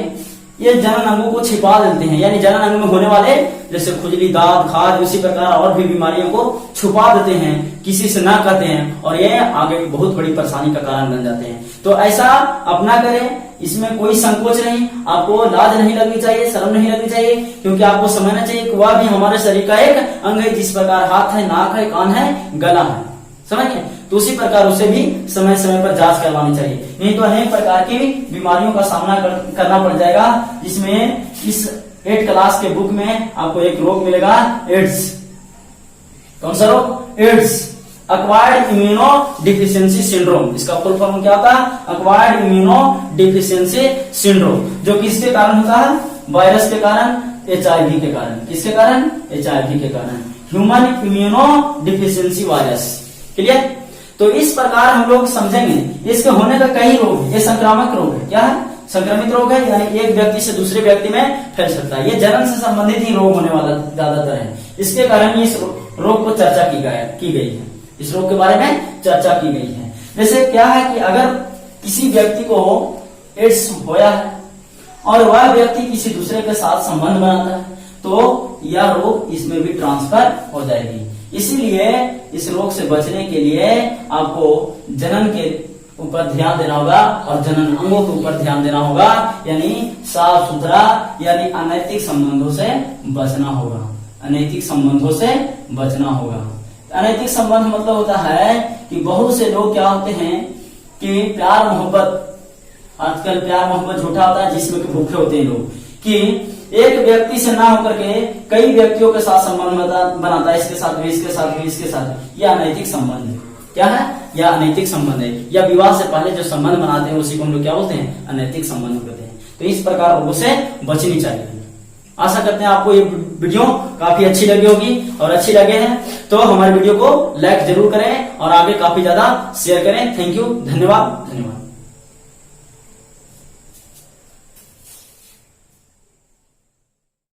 Speaker 1: ये जनन अंगों को छिपा देते हैं, यानी जनन अंग में होने वाले जैसे खुजली, दाद, खाज, उसी प्रकार और भी बीमारियों को छुपा देते हैं, किसी से ना कहते हैं, और ये आगे बहुत बड़ी परेशानी का कारण बन जाते हैं। तो ऐसा अपना करें, इसमें कोई संकोच नहीं, आपको लाज नहीं लगनी चाहिए, शर्म नहीं लगनी चाहिए, क्योंकि आपको समझना चाहिए कि वह भी हमारे शरीर का एक अंग है। जिस प्रकार हाथ है, नाक है, कान है, गला है, समझ गए? तो उसी प्रकार उसे भी समय समय पर जांच करवानी चाहिए, नहीं तो अनेक प्रकार की बीमारियों का सामना करना पड़ जाएगा। जिसमें इस 8 क्लास के बुक में आपको एक रोग मिलेगा, एड्स। कौन सा रोग? AIDS, acquired immuno deficiency syndrome. इसका फुल फॉर्म क्या होता है? एक्वायर्ड इम्यूनो डिफिशियंसी सिंड्रोम, जो किसके कारण होता है? वायरस के कारण, HIV के कारण। किसके कारण? HIV के कारण, human immuno deficiency virus. Clear? तो इस प्रकार हम लोग समझेंगे। इसके होने का कई रोग है, ये संक्रामक रोग है। क्या है? संक्रमित रोग है, यानी एक व्यक्ति से दूसरे व्यक्ति में फैल सकता है। ये जन्म से संबंधित ही रोग होने वाला ज्यादातर है। इसके कारण इस रोग को चर्चा की गई है, इस रोग के बारे में चर्चा की गई है। जैसे क्या है कि अगर किसी व्यक्ति को एड्स होया है और वह व्यक्ति किसी दूसरे के साथ संबंध बनाता है, तो यह रोग इसमें भी ट्रांसफर हो जाएगी। इसीलिए इस रोग से बचने के लिए आपको जनन के ऊपर ध्यान देना होगा और जनन अंगों के ऊपर ध्यान देना होगा, यानी साफ सुथरा, यानी अनैतिक संबंधों से बचना होगा। अनैतिक संबंधों से बचना होगा। अनैतिक संबंध मतलब होता है कि बहुत से लोग क्या होते हैं कि प्यार मोहब्बत, आजकल प्यार मोहब्बत झूठा होता है, जिसमें के भूखे होते हैं लोग, कि एक व्यक्ति से ना होकर के कई व्यक्तियों के साथ संबंध बनाता है, इसके साथ भी, इसके साथ भी, इसके साथ। यह अनैतिक संबंध है। क्या है? यह अनैतिक संबंध है। या विवाह से पहले जो संबंध बनाते हैं उसी को हम लोग क्या बोलते हैं? अनैतिक संबंध कहते हैं। तो इस प्रकार रोगों से बचनी चाहिए। आशा करते हैं आपको ये वीडियो काफी अच्छी लगी होगी, और अच्छी लगे हैं तो हमारे वीडियो को लाइक जरूर करें और आगे काफी ज्यादा शेयर करें। थैंक यू, धन्यवाद।